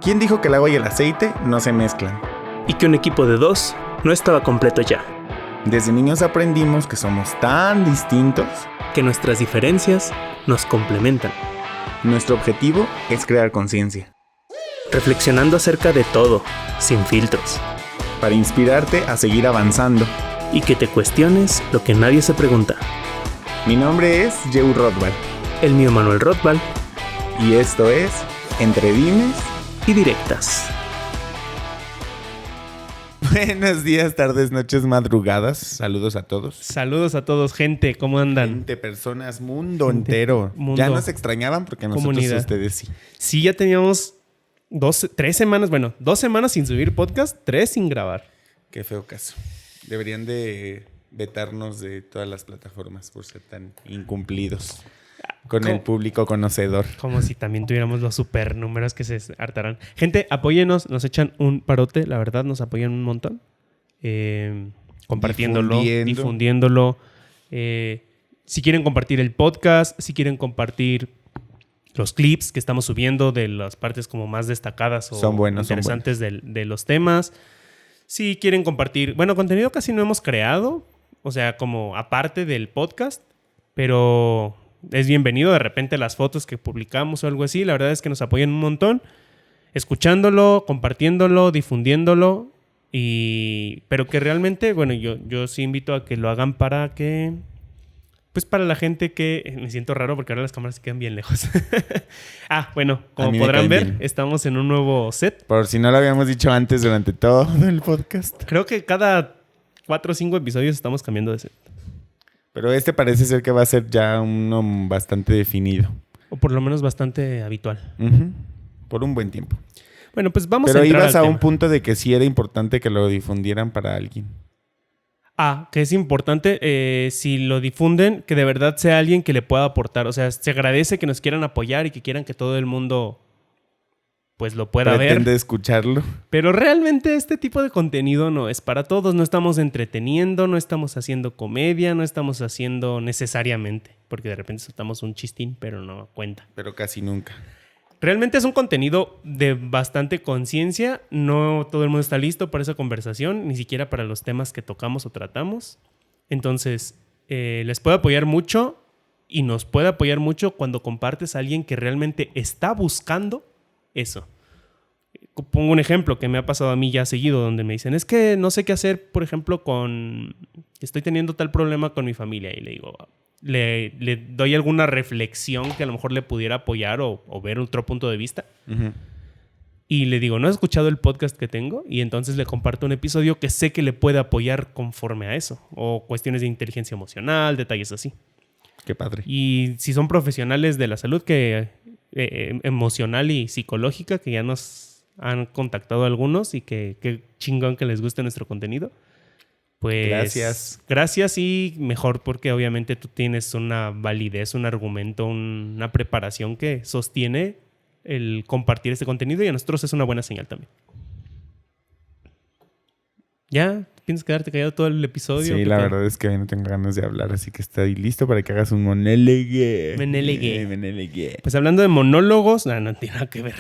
¿Quién dijo que el agua y el aceite no se mezclan? Y que un equipo de 2 no estaba completo ya. Desde niños aprendimos que somos tan distintos Que nuestras diferencias nos complementan. Nuestro objetivo es crear conciencia, Reflexionando acerca de todo, sin filtros. para inspirarte a seguir avanzando. Y que te cuestiones lo que nadie se pregunta. Mi nombre es Yeu Rothbard El mío Manuel Rothbard y esto es Entre Dimes. y Directas. Buenos días, tardes, noches, madrugadas. Saludos a todos. Saludos a todos, gente. ¿Cómo andan? 20 personas, mundo Gente, entero. mundo. Ya nos extrañaban porque nosotros Comunidad. ustedes sí. Sí, ya teníamos 2 semanas sin subir podcast, 3 sin grabar. Qué feo caso. Deberían de vetarnos de todas las plataformas por ser tan incumplidos con ¿Cómo? el público conocedor. Como si también tuviéramos los super números que se hartarán. Gente, apóyenos, nos echan un parote, la verdad, nos apoyan un montón. Compartiéndolo, difundiéndolo. Si quieren compartir el podcast, si quieren compartir los clips que estamos subiendo de las partes como más destacadas o Son buenos, interesantes de los temas. Si quieren compartir, bueno, contenido casi no hemos creado, o sea, como aparte del podcast, pero es bienvenido de repente las fotos que publicamos o algo así. La verdad es que nos apoyan un montón, escuchándolo, compartiéndolo, difundiéndolo, pero que realmente, bueno, yo sí invito a que lo hagan para que, pues para la gente que, me siento raro porque ahora las cámaras se quedan bien lejos. Bueno, A como mí me podrán caen ver, bien. estamos en un nuevo set. Por si no lo habíamos dicho antes durante todo el podcast. Creo que cada 4 o 5 episodios estamos cambiando de set. Pero este parece ser que va a ser ya uno bastante definido. O por lo menos bastante habitual. Ujú. Por un buen tiempo. Bueno, pues vamos Pero a entrar ibas al a tema. un punto de que sí era importante que lo difundieran para alguien. Que es importante, si lo difunden, que de verdad sea alguien que le pueda aportar. O sea, se agradece que nos quieran apoyar y que quieran que todo el mundo pues lo pueda Pretende ver. escucharlo. Pero realmente este tipo de contenido no es para todos. No estamos entreteniendo, no estamos haciendo comedia, no estamos haciendo necesariamente. Porque de repente soltamos un chistín, pero no cuenta. Pero casi nunca. Realmente es un contenido de bastante conciencia. No todo el mundo está listo para esa conversación, ni siquiera para los temas que tocamos o tratamos. Entonces, les puede apoyar mucho y nos puede apoyar mucho cuando compartes a alguien que realmente está buscando eso. Pongo un ejemplo que me ha pasado a mí ya seguido, donde me dicen, es que no sé qué hacer, por ejemplo, estoy teniendo tal problema con mi familia. Y le digo, le doy alguna reflexión que a lo mejor le pudiera apoyar o ver otro punto de vista. Ujú. Y le digo, ¿no has escuchado el podcast que tengo? Y entonces le comparto un episodio que sé que le puede apoyar conforme a eso. O cuestiones de inteligencia emocional, detalles así. Qué padre. Y si son profesionales de la salud emocional y psicológica, que ya nos han contactado algunos y que qué chingón que les guste nuestro contenido. Pues gracias y mejor porque obviamente tú tienes una validez, un argumento, una preparación que sostiene el compartir este contenido y a nosotros es una buena señal también. ¿Ya? ¿Piensas quedarte callado todo el episodio? Sí, la verdad es que hoy no tengo ganas de hablar, así que estoy listo para que hagas un monólogo. Monólogo. Pues hablando de monólogos, no tiene nada que ver.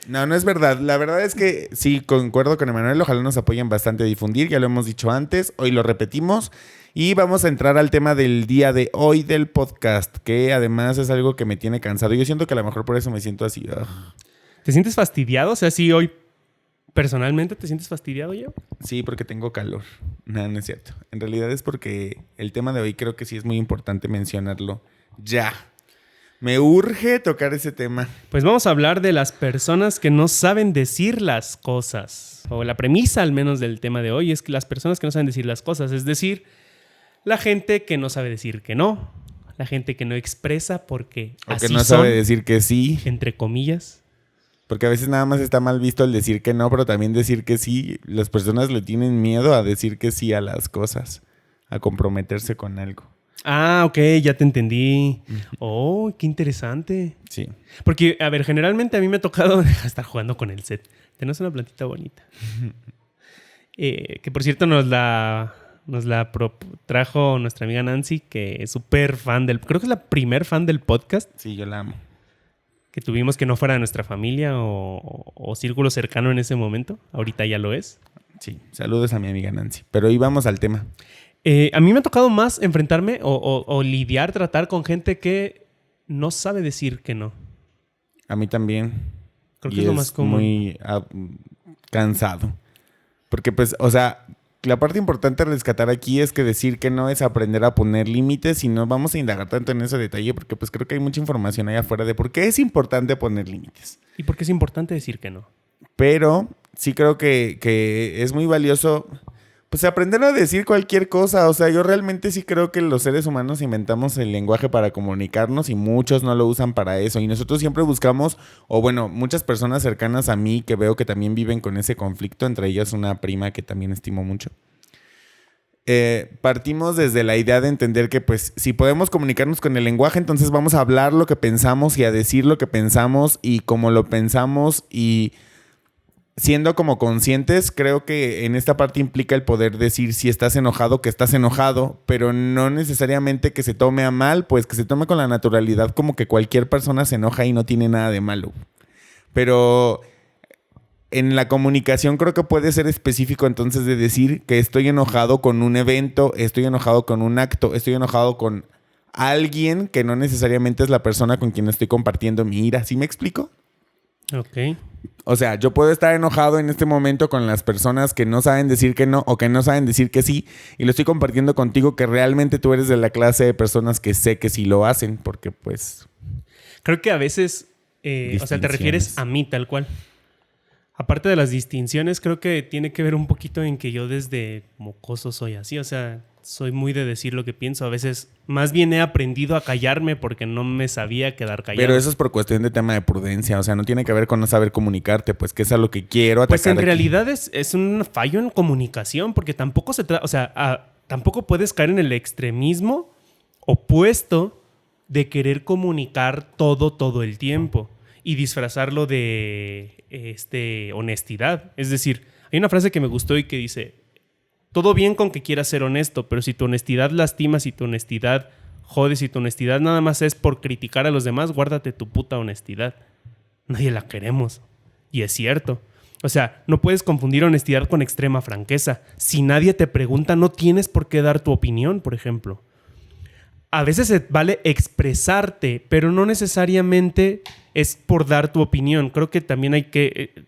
No es verdad. La verdad es que sí, concuerdo con Emanuel. Ojalá nos apoyen bastante a difundir. Ya lo hemos dicho antes. Hoy lo repetimos. Y vamos a entrar al tema del día de hoy del podcast, que además es algo que me tiene cansado. Yo siento que a lo mejor por eso me siento así. ¿Te sientes fastidiado? O sea, sí, hoy personalmente te sientes fastidiado yo. Sí, porque tengo calor. No es cierto. En realidad es porque el tema de hoy creo que sí es muy importante mencionarlo ya. Me urge tocar ese tema. Pues vamos a hablar de las personas que no saben decir las cosas. O la premisa al menos del tema de hoy es que las personas que no saben decir las cosas. Es decir, la gente que no sabe decir que no. La gente que no expresa porque O así que no son, sabe decir que sí. entre comillas. Porque a veces nada más está mal visto el decir que no, pero también decir que sí. Las personas le tienen miedo a decir que sí a las cosas. A comprometerse con algo. Ok, ya te entendí. Oh, qué interesante. Sí. Porque, a ver, generalmente a mí me ha tocado estar jugando con el set. Tenemos una plantita bonita. Que por cierto nos la trajo nuestra amiga Nancy, que es súper fan creo que es la primer fan del podcast. Sí, yo la amo. que tuvimos que no fuera nuestra familia o círculo cercano en ese momento. Ahorita ya lo es. Sí, saludos a mi amiga Nancy. Pero íbamos al tema. A mí me ha tocado más enfrentarme o lidiar, tratar con gente que no sabe decir que no. A mí también. Creo que es lo más común. Muy cansado. Porque pues, o sea, la parte importante de rescatar aquí es que decir que no es aprender a poner límites y no vamos a indagar tanto en ese detalle porque pues creo que hay mucha información allá afuera de por qué es importante poner límites. ¿Y por qué es importante decir que no? Pero sí creo que es muy valioso pues aprender a decir cualquier cosa. O sea, yo realmente sí creo que los seres humanos inventamos el lenguaje para comunicarnos y muchos no lo usan para eso. Y nosotros siempre buscamos, o bueno, muchas personas cercanas a mí que veo que también viven con ese conflicto, entre ellas una prima que también estimo mucho. Partimos desde la idea de entender que pues si podemos comunicarnos con el lenguaje, entonces vamos a hablar lo que pensamos y a decir lo que pensamos y cómo lo pensamos y siendo como conscientes, creo que en esta parte implica el poder decir si estás enojado, que estás enojado, pero no necesariamente que se tome a mal, pues que se tome con la naturalidad como que cualquier persona se enoja y no tiene nada de malo. Pero en la comunicación creo que puede ser específico entonces de decir que estoy enojado con un evento, estoy enojado con un acto, estoy enojado con alguien que no necesariamente es la persona con quien estoy compartiendo mi ira. ¿Sí me explico? Ok. O sea, yo puedo estar enojado en este momento con las personas que no saben decir que no o que no saben decir que sí y lo estoy compartiendo contigo que realmente tú eres de la clase de personas que sé que sí lo hacen porque pues... Creo que a veces, o sea, te refieres a mí tal cual. Aparte de las distinciones, creo que tiene que ver un poquito en que yo desde mocoso soy así. O sea, soy muy de decir lo que pienso. A veces más bien he aprendido a callarme porque no me sabía quedar callado. Pero eso es por cuestión de tema de prudencia. O sea, no tiene que ver con no saber comunicarte, pues que es a lo que quiero atacar. Pues en aquí. realidad es un fallo en comunicación porque tampoco se trata, o sea, tampoco puedes caer en el extremismo opuesto de querer comunicar todo el tiempo y disfrazarlo de honestidad. Es decir, hay una frase que me gustó y que dice: todo bien con que quieras ser honesto, pero si tu honestidad lastima, si tu honestidad jode, si tu honestidad nada más es por criticar a los demás, guárdate tu puta honestidad. Nadie la queremos. Y es cierto. O sea, no puedes confundir honestidad con extrema franqueza. Si nadie te pregunta, no tienes por qué dar tu opinión, por ejemplo. A veces vale expresarte, pero no necesariamente es por dar tu opinión. Creo que también hay que...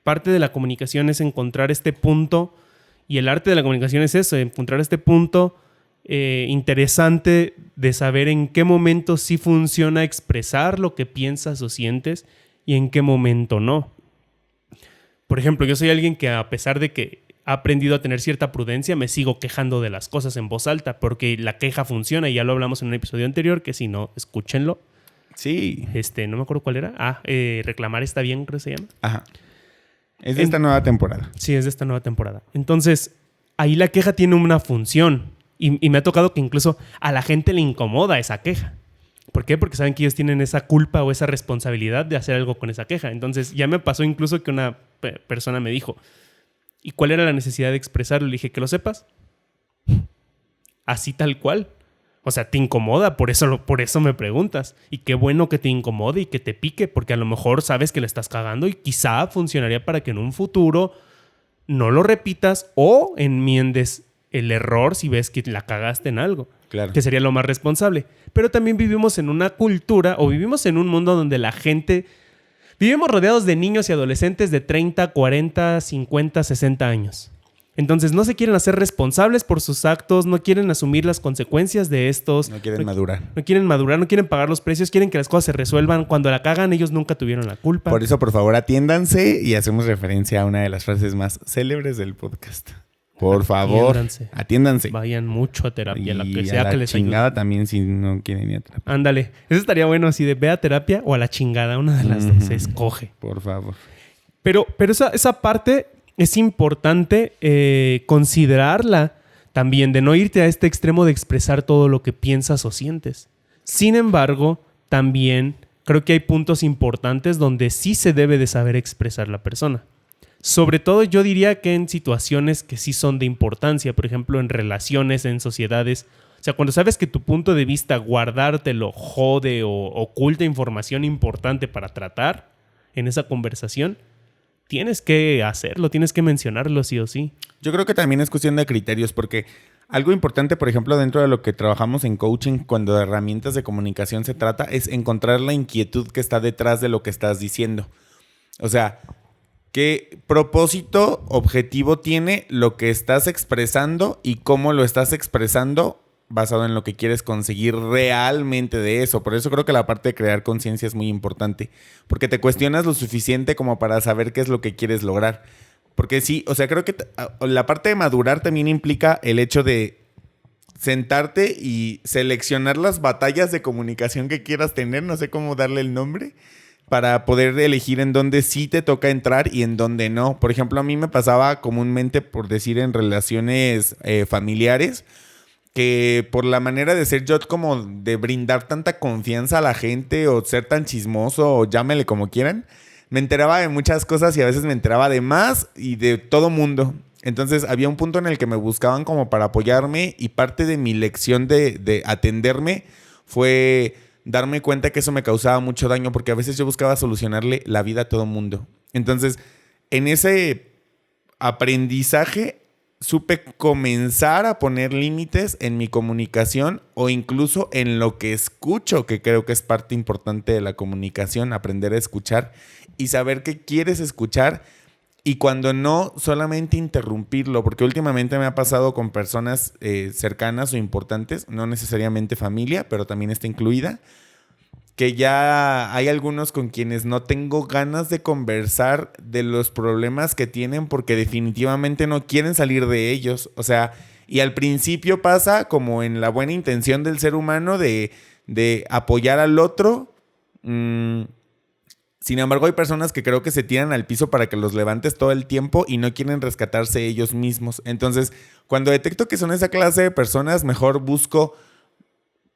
parte de la comunicación es encontrar este punto, y el arte de la comunicación es eso, encontrar este punto interesante de saber en qué momento sí funciona expresar lo que piensas o sientes y en qué momento no. Por ejemplo, yo soy alguien que a pesar de que ha aprendido a tener cierta prudencia, me sigo quejando de las cosas en voz alta porque la queja funciona y ya lo hablamos en un episodio anterior, que si no, escúchenlo. Sí. No me acuerdo cuál era. Reclamar está bien, creo que se llama. Ajá. Es de esta nueva temporada. Sí, es de esta nueva temporada. Entonces, ahí la queja tiene una función y me ha tocado que incluso a la gente le incomoda esa queja. ¿Por qué? Porque saben que ellos tienen esa culpa o esa responsabilidad de hacer algo con esa queja. Entonces, ya me pasó incluso que una persona me dijo: ¿y cuál era la necesidad de expresarlo? Le dije: que lo sepas. Así tal cual. O sea, te incomoda, por eso me preguntas. Y qué bueno que te incomode y que te pique, porque a lo mejor sabes que le estás cagando y quizá funcionaría para que en un futuro no lo repitas o enmiendes el error si ves que la cagaste en algo. Claro. Que sería lo más responsable. Pero también vivimos en una cultura o vivimos en un mundo donde la gente... Vivimos rodeados de niños y adolescentes de 30, 40, 50, 60 años. Entonces no se quieren hacer responsables por sus actos, no quieren asumir las consecuencias de estos. No quieren madurar. No quieren madurar, no quieren pagar los precios, quieren que las cosas se resuelvan. Cuando la cagan, ellos nunca tuvieron la culpa. Por eso, por favor, atiéndanse y hacemos referencia a una de las frases más célebres del podcast. Por favor, atiéndanse. Vayan mucho a terapia, y la que a sea la que les ayude. chingada también si no quieren ir a terapia. Ándale, eso estaría bueno, así de ve a terapia o a la chingada, una de las dos, se escoge. Por favor. Pero esa parte es importante considerarla también, de no irte a este extremo de expresar todo lo que piensas o sientes. Sin embargo, también creo que hay puntos importantes donde sí se debe de saber expresar la persona. Sobre todo yo diría que en situaciones que sí son de importancia, por ejemplo, en relaciones, en sociedades. O sea, cuando sabes que tu punto de vista guardártelo jode o oculta información importante para tratar en esa conversación, tienes que hacerlo, tienes que mencionarlo sí o sí. Yo creo que también es cuestión de criterios, porque algo importante, por ejemplo, dentro de lo que trabajamos en coaching, cuando de herramientas de comunicación se trata, es encontrar la inquietud que está detrás de lo que estás diciendo. O sea, ¿qué propósito objetivo tiene lo que estás expresando y cómo lo estás expresando basado en lo que quieres conseguir realmente de eso? Por eso creo que la parte de crear conciencia es muy importante, porque te cuestionas lo suficiente como para saber qué es lo que quieres lograr. Porque sí, o sea, creo que la parte de madurar también implica el hecho de sentarte y seleccionar las batallas de comunicación que quieras tener, no sé cómo darle el nombre, para poder elegir en dónde sí te toca entrar y en dónde no. Por ejemplo, a mí me pasaba comúnmente, por decir, en relaciones familiares, que por la manera de ser yo, como de brindar tanta confianza a la gente o ser tan chismoso o llámele como quieran, me enteraba de muchas cosas y a veces me enteraba de más y de todo mundo. Entonces había un punto en el que me buscaban como para apoyarme y parte de mi lección de atenderme fue darme cuenta que eso me causaba mucho daño, porque a veces yo buscaba solucionarle la vida a todo mundo. Entonces, en ese aprendizaje supe comenzar a poner límites en mi comunicación o incluso en lo que escucho, que creo que es parte importante de la comunicación, aprender a escuchar y saber qué quieres escuchar y cuando no, solamente interrumpirlo, porque últimamente me ha pasado con personas cercanas o importantes, no necesariamente familia, pero también está incluida, que ya hay algunos con quienes no tengo ganas de conversar de los problemas que tienen porque definitivamente no quieren salir de ellos. O sea, y al principio pasa como en la buena intención del ser humano de apoyar al otro. Sin embargo, hay personas que creo que se tiran al piso para que los levantes todo el tiempo y no quieren rescatarse ellos mismos. Entonces, cuando detecto que son esa clase de personas, mejor busco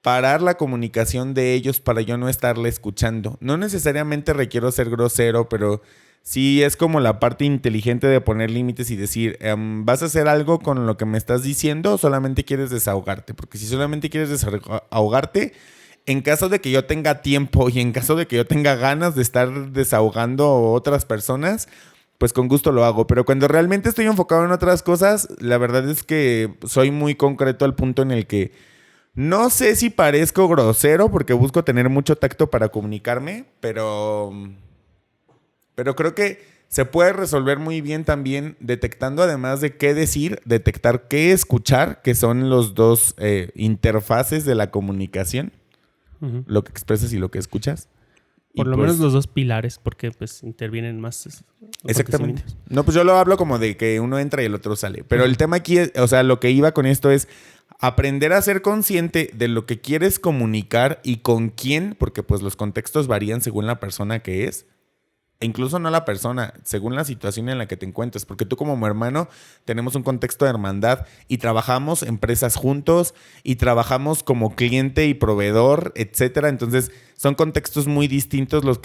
parar la comunicación de ellos para yo no estarle escuchando. No necesariamente requiero ser grosero, pero sí es como la parte inteligente de poner límites y decir, ¿vas a hacer algo con lo que me estás diciendo o solamente quieres desahogarte? Porque si solamente quieres desahogarte, en caso de que yo tenga tiempo y en caso de que yo tenga ganas de estar desahogando a otras personas, pues con gusto lo hago. Pero cuando realmente estoy enfocado en otras cosas, la verdad es que soy muy concreto al punto en el que no sé si parezco grosero porque busco tener mucho tacto para comunicarme, pero creo que se puede resolver muy bien también detectando, además de qué decir, detectar qué escuchar, que son los dos interfaces de la comunicación, lo que expresas y lo que escuchas. Por lo menos los dos pilares, porque pues intervienen más. Exactamente. No, pues yo lo hablo como de que uno entra y el otro sale. Pero el tema aquí, o sea, lo que iba con esto es aprender a ser consciente de lo que quieres comunicar y con quién, porque pues los contextos varían según la persona que es. E incluso no la persona, según la situación en la que te encuentres. Porque tú como mi hermano tenemos un contexto de hermandad y trabajamos empresas juntos y trabajamos como cliente y proveedor, etcétera. Entonces son contextos muy distintos lo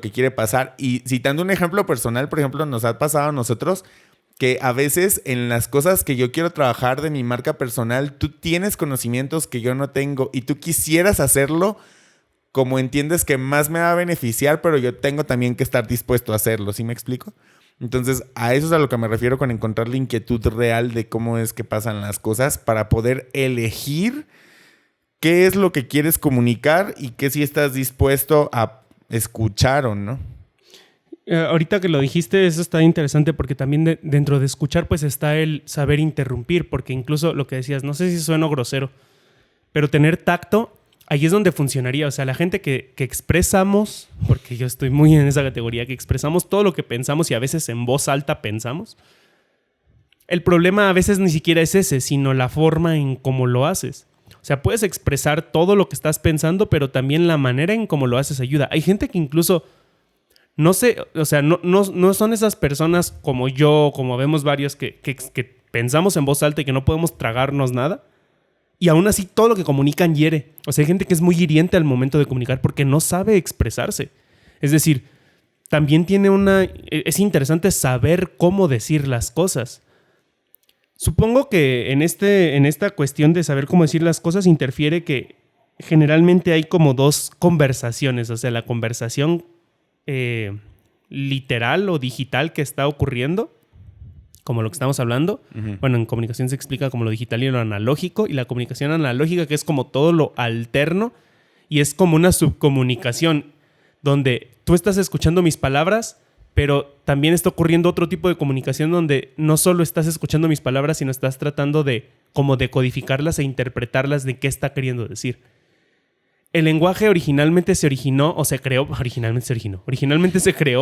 que quiere pasar. Y citando un ejemplo personal, por ejemplo, nos ha pasado a nosotros que a veces en las cosas que yo quiero trabajar de mi marca personal, tú tienes conocimientos que yo no tengo y tú quisieras hacerlo como entiendes que más me va a beneficiar, pero yo tengo también que estar dispuesto a hacerlo, ¿sí me explico? Entonces, a eso es a lo que me refiero con encontrar la inquietud real de cómo es que pasan las cosas para poder elegir qué es lo que quieres comunicar y qué sí estás dispuesto a escuchar o no. Ahorita que lo dijiste, eso está interesante porque también dentro de escuchar pues está el saber interrumpir, porque incluso lo que decías, no sé si sueno grosero, pero tener tacto, ahí es donde funcionaría. O sea, la gente que expresamos, porque yo estoy muy en esa categoría, que expresamos todo lo que pensamos y a veces en voz alta pensamos, el problema a veces ni siquiera es ese, sino la forma en cómo lo haces. O sea, puedes expresar todo lo que estás pensando, pero también la manera en cómo lo haces ayuda. Hay gente que incluso no sé, o sea, no son esas personas como yo, como vemos varios que pensamos en voz alta y que no podemos tragarnos nada. Y aún así todo lo que comunican hiere. O sea, hay gente que es muy hiriente al momento de comunicar porque no sabe expresarse. Es decir, también es interesante saber cómo decir las cosas. Supongo que en esta cuestión de saber cómo decir las cosas interfiere que generalmente hay como dos conversaciones. O sea, la conversación literal o digital que está ocurriendo, como lo que estamos hablando. Uh-huh. Bueno, en comunicación se explica como lo digital y lo analógico. Y la comunicación analógica, que es como todo lo alterno. Y es como una subcomunicación donde tú estás escuchando mis palabras, pero también está ocurriendo otro tipo de comunicación donde no solo estás escuchando mis palabras, sino estás tratando de como decodificarlas e interpretarlas de qué está queriendo decir. El lenguaje originalmente se creó,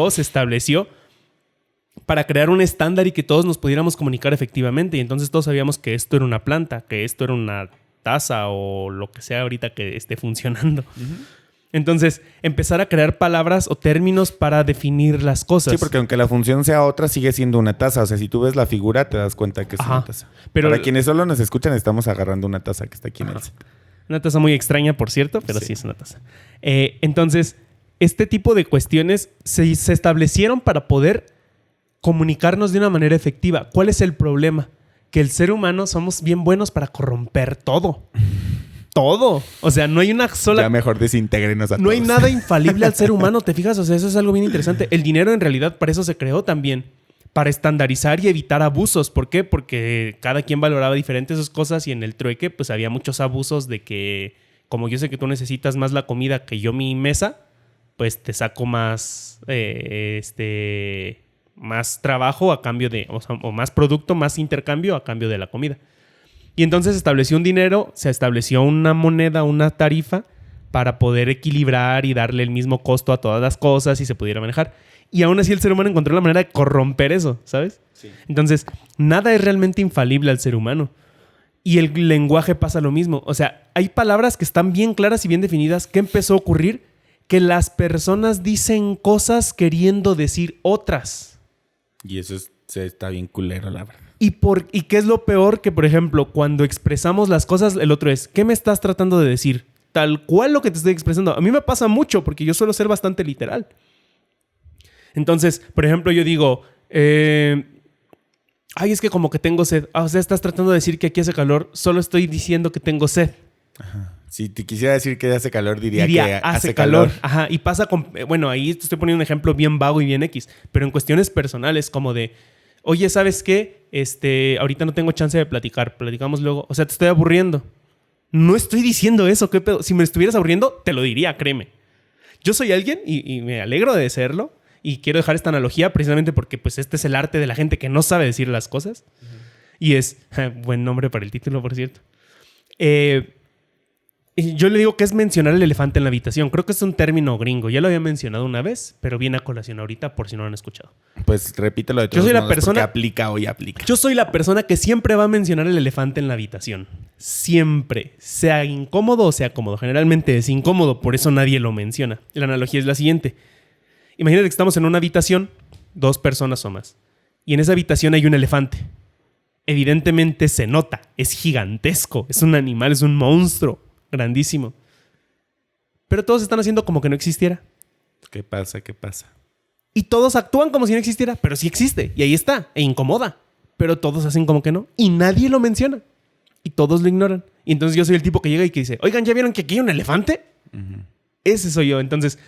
se estableció para crear un estándar y que todos nos pudiéramos comunicar efectivamente. Y entonces todos sabíamos que esto era una planta, que esto era una taza o lo que sea ahorita que esté funcionando. Uh-huh. Entonces, empezar a crear palabras o términos para definir las cosas. Sí, porque aunque la función sea otra, sigue siendo una taza. O sea, si tú ves la figura, te das cuenta que es una taza. Pero para quienes solo nos escuchan, estamos agarrando una taza que está aquí en el set. Una taza muy extraña, por cierto, pero sí es una taza. Entonces, este tipo de cuestiones se establecieron para poder comunicarnos de una manera efectiva. ¿Cuál es el problema? Que el ser humano somos bien buenos para corromper todo. Todo. O sea, no hay una sola... Ya mejor desintégrenos a todos. No hay nada infalible al ser humano, ¿te fijas? O sea, eso es algo bien interesante. El dinero en realidad para eso se creó también. Para estandarizar y evitar abusos. ¿Por qué? Porque cada quien valoraba diferentes sus cosas y en el trueque pues había muchos abusos de que como yo sé que tú necesitas más la comida que yo mi mesa, pues te saco más más trabajo a cambio de... o más producto, más intercambio a cambio de la comida. Y entonces se estableció un dinero, se estableció una moneda, una tarifa para poder equilibrar y darle el mismo costo a todas las cosas y se pudiera manejar. Y aún así el ser humano encontró la manera de corromper eso, ¿sabes? Sí. Entonces, nada es realmente infalible al ser humano. Y el lenguaje pasa lo mismo. O sea, hay palabras que están bien claras y bien definidas. ¿Qué empezó a ocurrir? Que las personas dicen cosas queriendo decir otras. Y eso está bien culero, la verdad. ¿Y qué es lo peor? Que, por ejemplo, cuando expresamos las cosas, el otro es, ¿qué me estás tratando de decir? Tal cual lo que te estoy expresando. A mí me pasa mucho porque yo suelo ser bastante literal. Entonces, por ejemplo, yo digo, es que como que tengo sed. O sea, estás tratando de decir que aquí hace calor. Solo estoy diciendo que tengo sed. Ajá. Si te quisiera decir que hace calor, diría que hace calor. Ajá. Y pasa con... Bueno, ahí te estoy poniendo un ejemplo bien vago y bien X. Pero en cuestiones personales como de... Oye, ¿sabes qué? Ahorita no tengo chance de platicar. Platicamos luego. O sea, te estoy aburriendo. No estoy diciendo eso. ¿Qué pedo? Si me estuvieras aburriendo, te lo diría, créeme. Yo soy alguien y me alegro de serlo. Y quiero dejar esta analogía precisamente porque pues este es el arte de la gente que no sabe decir las cosas. Uh-huh. Y es... buen nombre para el título, por cierto. Yo le digo que es mencionar el elefante en la habitación. Creo que es un término gringo. Ya lo había mencionado una vez, pero viene a colación ahorita por si no lo han escuchado. Pues repítelo de todos modos porque aplica hoy aplica. Yo soy la persona que siempre va a mencionar el elefante en la habitación. Siempre. Sea incómodo o sea cómodo. Generalmente es incómodo, por eso nadie lo menciona. La analogía es la siguiente. Imagínate que estamos en una habitación, 2 personas o más. Y en esa habitación hay un elefante. Evidentemente se nota. Es gigantesco. Es un animal, es un monstruo. Grandísimo. Pero todos están haciendo como que no existiera. ¿Qué pasa? Y todos actúan como si no existiera, pero sí existe. Y ahí está. E incomoda. Pero todos hacen como que no. Y nadie lo menciona. Y todos lo ignoran. Y entonces yo soy el tipo que llega y que dice, oigan, ¿ya vieron que aquí hay un elefante? Uh-huh. Ese soy yo. Entonces,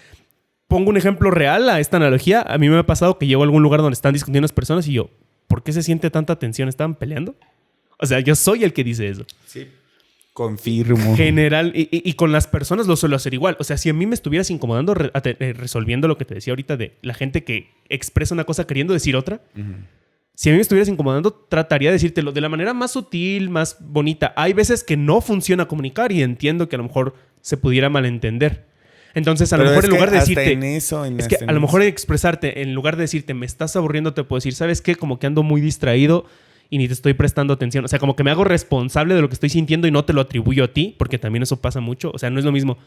pongo un ejemplo real a esta analogía. A mí me ha pasado que llego a algún lugar donde están discutiendo las personas y yo, ¿por qué se siente tanta tensión? ¿Estaban peleando? O sea, yo soy el que dice eso. Sí. Confirmo. General, y con las personas lo suelo hacer igual. O sea, si a mí me estuvieras incomodando resolviendo lo que te decía ahorita de la gente que expresa una cosa queriendo decir otra, uh-huh. Si a mí me estuvieras incomodando, trataría de decírtelo de la manera más sutil, más bonita. Hay veces que no funciona comunicar y entiendo que a lo mejor se pudiera malentender. Entonces, a lo mejor en lugar de decirte... a lo mejor expresarte, en lugar de decirte, me estás aburriendo, te puedo decir, ¿sabes qué? Como que ando muy distraído y ni te estoy prestando atención. O sea, como que me hago responsable de lo que estoy sintiendo y no te lo atribuyo a ti, porque también eso pasa mucho. O sea, no es lo mismo.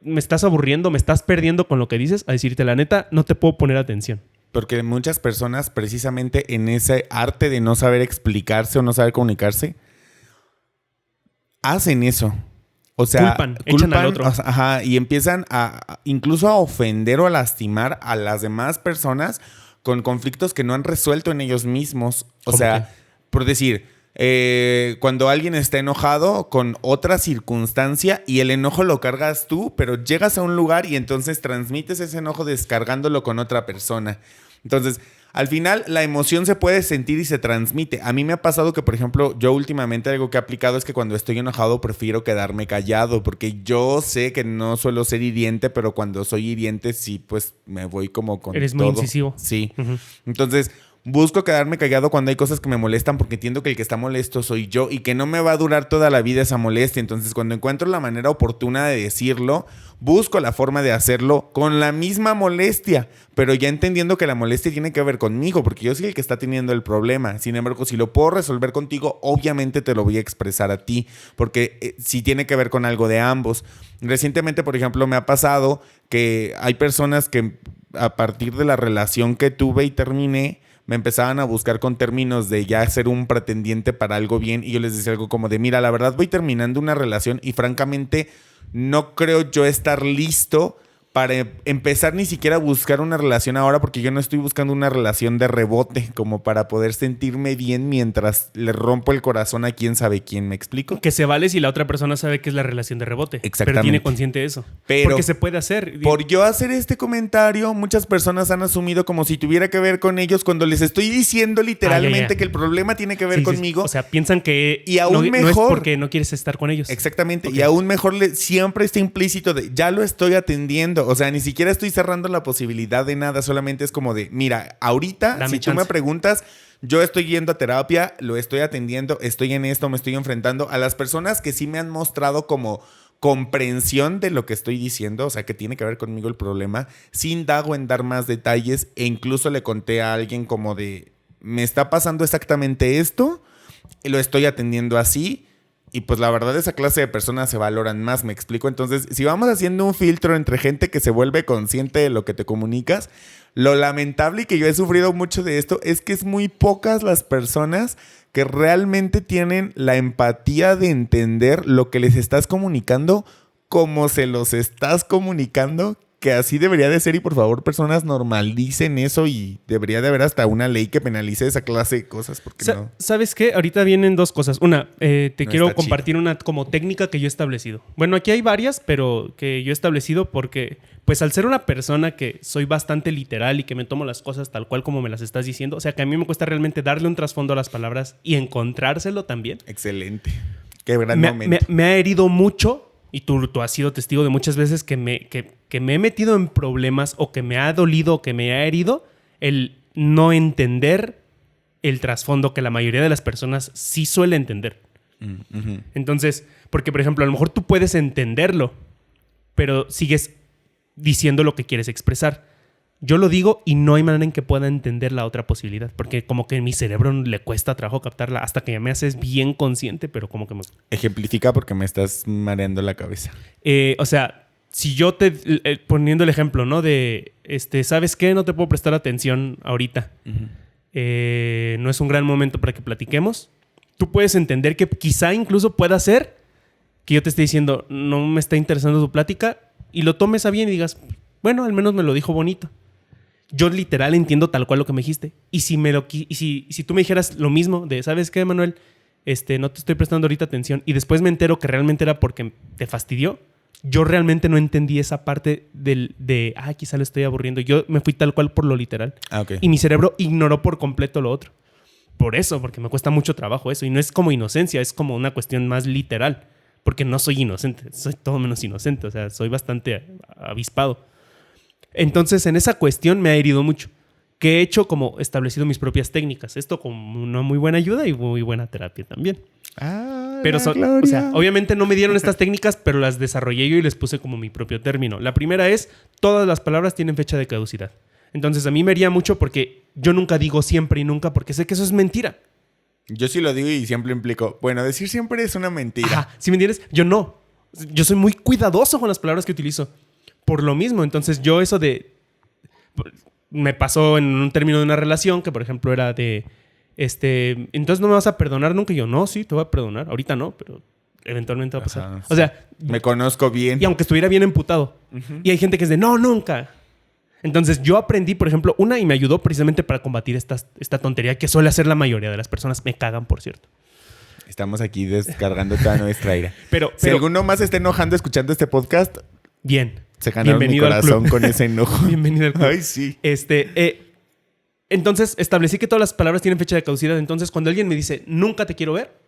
Me estás aburriendo, me estás perdiendo con lo que dices, a decirte la neta, no te puedo poner atención. Porque muchas personas, precisamente en ese arte de no saber explicarse o no saber comunicarse, hacen eso. O sea, culpan echan al otro. Ajá, y empiezan incluso a ofender o a lastimar a las demás personas con conflictos que no han resuelto en ellos mismos. O sea, por decir, cuando alguien está enojado con otra circunstancia y el enojo lo cargas tú, pero llegas a un lugar y entonces transmites ese enojo descargándolo con otra persona. Entonces, al final, la emoción se puede sentir y se transmite. A mí me ha pasado que, por ejemplo, yo últimamente algo que he aplicado es que cuando estoy enojado prefiero quedarme callado, porque yo sé que no suelo ser hiriente, pero cuando soy hiriente sí, pues me voy como con Eres todo. muy incisivo. Sí. Ujú. Entonces, busco quedarme callado cuando hay cosas que me molestan porque entiendo que el que está molesto soy yo y que no me va a durar toda la vida esa molestia. Entonces, cuando encuentro la manera oportuna de decirlo, busco la forma de hacerlo con la misma molestia, pero ya entendiendo que la molestia tiene que ver conmigo, porque yo soy el que está teniendo el problema. Sin embargo, si lo puedo resolver contigo, obviamente te lo voy a expresar a ti, porque sí tiene que ver con algo de ambos. Recientemente, por ejemplo, me ha pasado que hay personas que a partir de la relación que tuve y terminé, me empezaban a buscar con términos de ya ser un pretendiente para algo bien y yo les decía algo como de, mira, la verdad voy terminando una relación y francamente no creo yo estar listo para empezar ni siquiera a buscar una relación ahora porque yo no estoy buscando una relación de rebote como para poder sentirme bien mientras le rompo el corazón a quién sabe quién, ¿me explico? Que se vale si la otra persona sabe que es la relación de rebote. Exactamente. Pero tiene consciente de eso. Pero porque se puede hacer. Por yo hacer este comentario, muchas personas han asumido como si tuviera que ver con ellos cuando les estoy diciendo literalmente que el problema tiene que ver conmigo. O sea, piensan que y aún mejor, no es porque no quieres estar con ellos. Exactamente. Okay. Y aún mejor siempre está implícito de ya lo estoy atendiendo. O sea, ni siquiera estoy cerrando la posibilidad de nada. Solamente es como de, mira, ahorita, Dame si chance. tú me preguntas, yo estoy yendo a terapia, lo estoy atendiendo, estoy en esto, me estoy enfrentando a las personas que sí me han mostrado como comprensión de lo que estoy diciendo, o sea, que tiene que ver conmigo el problema, sin dago en dar más detalles e incluso le conté a alguien como de, me está pasando exactamente esto, y lo estoy atendiendo así, y pues la verdad esa clase de personas se valoran más, ¿me explico? Entonces, si vamos haciendo un filtro entre gente que se vuelve consciente de lo que te comunicas, lo lamentable y que yo he sufrido mucho de esto es que es muy pocas las personas que realmente tienen la empatía de entender lo que les estás comunicando como se los estás comunicando, que así debería de ser y por favor personas normalicen eso y debería de haber hasta una ley que penalice esa clase de cosas porque no. ¿Sabes qué? Ahorita vienen dos cosas. Una, te No quiero está compartir chido. una como técnica que yo he establecido. Bueno, aquí hay varias, pero que yo he establecido porque, pues al ser una persona que soy bastante literal y que me tomo las cosas tal cual como me las estás diciendo, o sea que a mí me cuesta realmente darle un trasfondo a las palabras y encontrárselo también. Excelente. Qué gran momento. Me ha herido mucho. Y tú has sido testigo de muchas veces que me he metido en problemas o que me ha dolido o que me ha herido el no entender el trasfondo que la mayoría de las personas sí suele entender. Uh-huh. Entonces, porque por ejemplo, a lo mejor tú puedes entenderlo, pero sigues diciendo lo que quieres expresar. Yo lo digo y no hay manera en que pueda entender la otra posibilidad, porque como que en mi cerebro le cuesta trabajo captarla hasta que ya me haces bien consciente, pero como que me... Ejemplifica porque me estás mareando la cabeza. O sea, si yo te... poniendo el ejemplo, ¿no? De, ¿sabes qué? No te puedo prestar atención ahorita. Uh-huh. No es un gran momento para que platiquemos. Tú puedes entender que quizá incluso pueda ser que yo te esté diciendo, no me está interesando tu plática, y lo tomes a bien y digas, bueno, al menos me lo dijo bonito. Yo literal entiendo tal cual lo que me dijiste. Y si tú me dijeras lo mismo de, ¿sabes qué, Manuel? No te estoy prestando ahorita atención. Y después me entero que realmente era porque te fastidió. Yo realmente no entendí esa parte quizá lo estoy aburriendo. Yo me fui tal cual por lo literal. Okay. Y mi cerebro ignoró por completo lo otro. Por eso, porque me cuesta mucho trabajo eso. Y no es como inocencia, es como una cuestión más literal. Porque no soy inocente, soy todo menos inocente. O sea, soy bastante avispado. Entonces, en esa cuestión me ha herido mucho. Que he hecho como establecido mis propias técnicas. Esto como una muy buena ayuda y muy buena terapia también. Pero o sea, obviamente no me dieron estas técnicas, pero las desarrollé yo y les puse como mi propio término. La primera es, todas las palabras tienen fecha de caducidad. Entonces, a mí me hería mucho porque yo nunca digo siempre y nunca porque sé que eso es mentira. Yo sí lo digo y siempre implico, bueno, decir siempre es una mentira. Ajá, ¿sí me entiendes? Yo no. Yo soy muy cuidadoso con las palabras que utilizo. Por lo mismo, entonces yo eso de... Me pasó en un término de una relación que, por ejemplo, era de... entonces no me vas a perdonar nunca. Y yo, no, sí, te voy a perdonar. Ahorita no, pero eventualmente va a pasar. Ajá, o sea... Me conozco bien. Y aunque estuviera bien emputado. Uh-huh. Y hay gente que es de, no, nunca. Entonces yo aprendí, por ejemplo, una y me ayudó precisamente para combatir esta tontería que suele hacer la mayoría de las personas. Me cagan, por cierto. Estamos aquí descargando toda nuestra ira. Pero si alguno más está enojando escuchando este podcast, bien. Se ganaron mi corazón con ese enojo. Bienvenido al club. Ay, sí. Entonces establecí que todas las palabras tienen fecha de caducidad. Entonces cuando alguien me dice, nunca te quiero ver,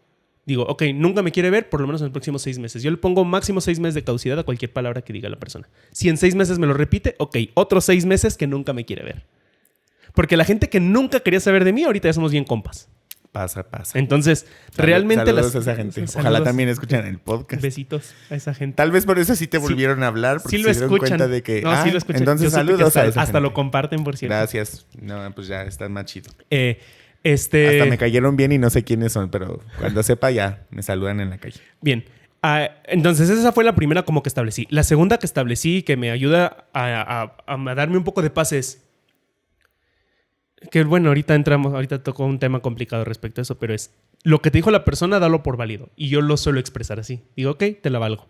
digo, ok, nunca me quiere ver por lo menos en los próximos 6 meses. Yo le pongo máximo 6 meses de caducidad a cualquier palabra que diga la persona. Si en 6 meses me lo repite, ok, otros 6 meses que nunca me quiere ver. Porque la gente que nunca quería saber de mí, ahorita ya somos bien compas. Pasa. Entonces, realmente saludos a esa gente. Ojalá también escuchen el podcast. Besitos a esa gente. Tal vez por eso sí te volvieron a hablar. Porque sí lo se dieron escuchan. Cuenta de que, sí lo escuchan. Entonces, saludos a esa hasta gente. lo comparten, por cierto. Gracias. No, pues ya está más chido. Hasta me cayeron bien y no sé quiénes son, pero cuando sepa ya me saludan en la calle. Bien. Entonces esa fue la primera como que establecí. La segunda que establecí que me ayuda a darme un poco de paz es que bueno, ahorita tocó un tema complicado respecto a eso, pero es lo que te dijo la persona, dalo por válido. Y yo lo suelo expresar así. Digo, ok, te la valgo.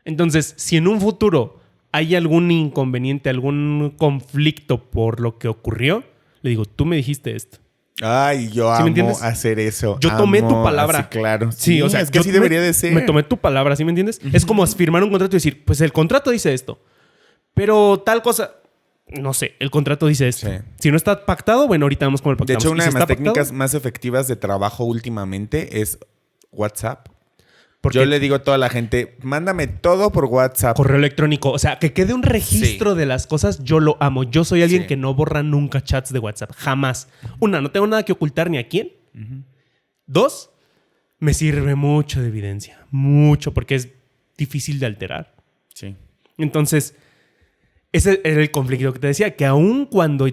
Entonces, si en un futuro hay algún inconveniente, algún conflicto por lo que ocurrió, le digo, tú me dijiste esto. Ay, yo ¿Sí amo hacer eso. Yo tomé tu palabra. Así, claro. Sí, o sea, es que así debería de ser. Me tomé tu palabra, ¿sí me entiendes? Es como firmar un contrato y decir, pues el contrato dice esto, pero tal cosa, no sé, el contrato dice esto. Sí. Si no está pactado, bueno, ahorita vamos con el pactado. De hecho, una de las técnicas más efectivas de trabajo últimamente es WhatsApp. Yo le digo a toda la gente, mándame todo por WhatsApp. Correo electrónico. O sea, que quede un registro de las cosas. Yo lo amo. Yo soy alguien que no borra nunca chats de WhatsApp. Jamás. Una, no tengo nada que ocultar ni a quién. Dos, me sirve mucho de evidencia. Mucho, porque es difícil de alterar. Sí. Entonces, ese era el conflicto que te decía. Que aun cuando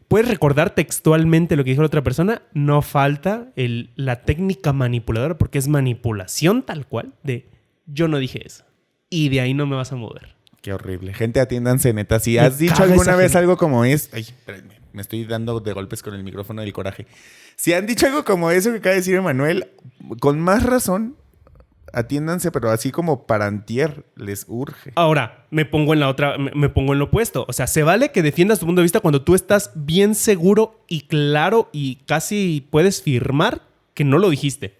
puedes recordar textualmente lo que dijo la otra persona, no falta la técnica manipuladora, porque es manipulación tal cual de yo no dije eso. Y de ahí no me vas a mover. Qué horrible. Gente, atiéndanse, neta. Si has dicho alguna vez algo como es... Ay, espérenme. Me estoy dando de golpes con el micrófono del coraje. Si han dicho algo como eso que acaba de decir Emanuel, con más razón, atiéndanse, pero así como para antier les urge. Ahora, me pongo en lo opuesto. O sea, se vale que defiendas tu punto de vista cuando tú estás bien seguro y claro y casi puedes firmar que no lo dijiste.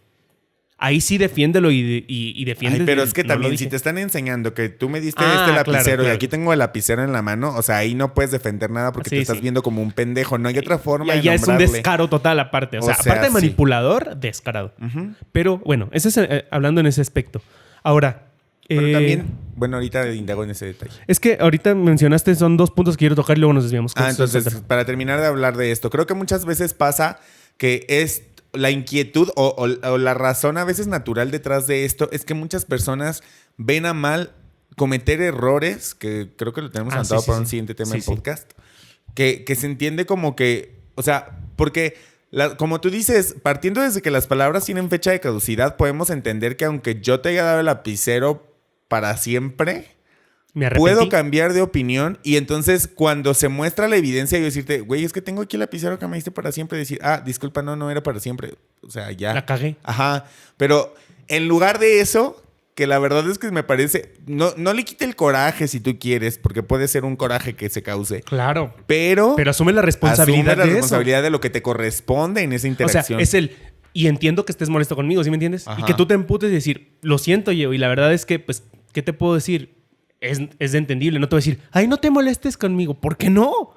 Ahí sí defiéndelo y defiende. Ay, pero es que también si te están enseñando que tú me diste este lapicero y aquí tengo el lapicero en la mano, o sea, ahí no puedes defender nada porque te estás viendo como un pendejo. No hay otra forma de ya nombrarle. Es un descaro total aparte. O sea, aparte de manipulador, descarado. Pero bueno, eso es hablando en ese aspecto. Ahora... Pero también, bueno, ahorita indago en ese detalle. Es que ahorita mencionaste, son 2 puntos que quiero tocar y luego nos desviamos. Entonces, para terminar de hablar de esto, creo que muchas veces pasa que es la inquietud o la razón a veces natural detrás de esto es que muchas personas ven a mal cometer errores, que creo que lo tenemos anotado para un siguiente tema en podcast, que se entiende como que, o sea, porque... como tú dices, partiendo desde que las palabras tienen fecha de caducidad, podemos entender que aunque yo te haya dado el lapicero para siempre, puedo cambiar de opinión y entonces cuando se muestra la evidencia yo decirte, güey, es que tengo aquí el lapicero que me diste para siempre, decir, disculpa, no era para siempre. O sea, ya. La cagué. Ajá. Pero en lugar de eso, que la verdad es que me parece, no le quite el coraje si tú quieres, porque puede ser un coraje que se cause. Claro. Pero asume la responsabilidad de lo que te corresponde en esa interacción. O sea, y entiendo que estés molesto conmigo, ¿sí me entiendes? Ajá. Y que tú te emputes y decir, lo siento, yo. Y la verdad es que, pues, ¿qué te puedo decir? Es de entendible. No te voy a decir, ay, no te molestes conmigo. ¿Por qué no?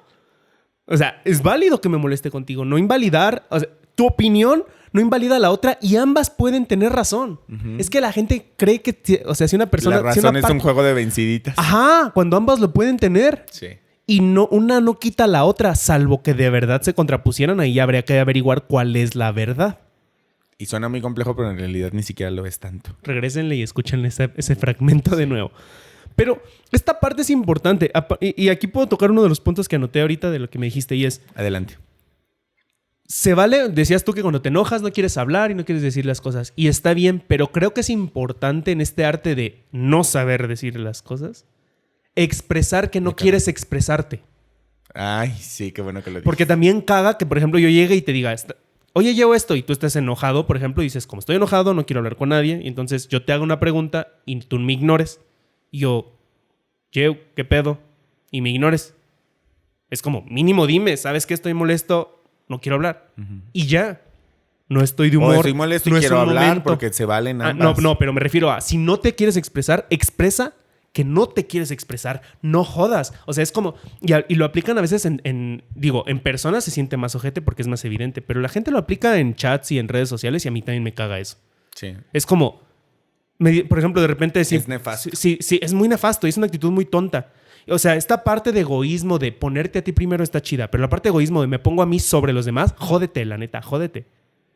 O sea, es válido que me moleste contigo. No invalidar, o sea, tu opinión no invalida a la otra y ambas pueden tener razón. Es que la gente cree que, o sea, si una persona... La razón es un juego de venciditas. Ajá, cuando ambas lo pueden tener. Sí. Y una no quita a la otra, salvo que de verdad se contrapusieran. Ahí habría que averiguar cuál es la verdad. Y suena muy complejo, pero en realidad ni siquiera lo es tanto. Regrésenle y escuchen ese fragmento de nuevo. Pero esta parte es importante. Y aquí puedo tocar uno de los puntos que anoté ahorita de lo que me dijiste y es... Adelante. Se vale, decías tú que cuando te enojas no quieres hablar y no quieres decir las cosas. Y está bien, pero creo que es importante en este arte de no saber decir las cosas, expresar que no quieres expresarte. Ay, sí, qué bueno que lo dices. Porque también caga que, por ejemplo, yo llegue y te diga, oye, llevo esto, y tú estás enojado, por ejemplo, y dices, como estoy enojado, no quiero hablar con nadie, y entonces yo te hago una pregunta y tú me ignores. Y yo, ¿qué pedo? y me ignores. Es como, mínimo dime, ¿sabes que estoy molesto? No quiero hablar. Y ya. No estoy de humor. O estoy molesto no y es quiero un hablar momento. porque se valen ambas. No, pero me refiero a, si no te quieres expresar, expresa que no te quieres expresar. No jodas. O sea, es como... Y lo aplican a veces en personas se siente más ojete porque es más evidente. Pero la gente lo aplica en chats y en redes sociales y a mí también me caga eso. Sí. Es como... por ejemplo, de repente decir... Es nefasto. Sí, es muy nefasto y es una actitud muy tonta. O sea, esta parte de egoísmo de ponerte a ti primero está chida. Pero la parte de egoísmo de me pongo a mí sobre los demás, jódete, la neta, jódete.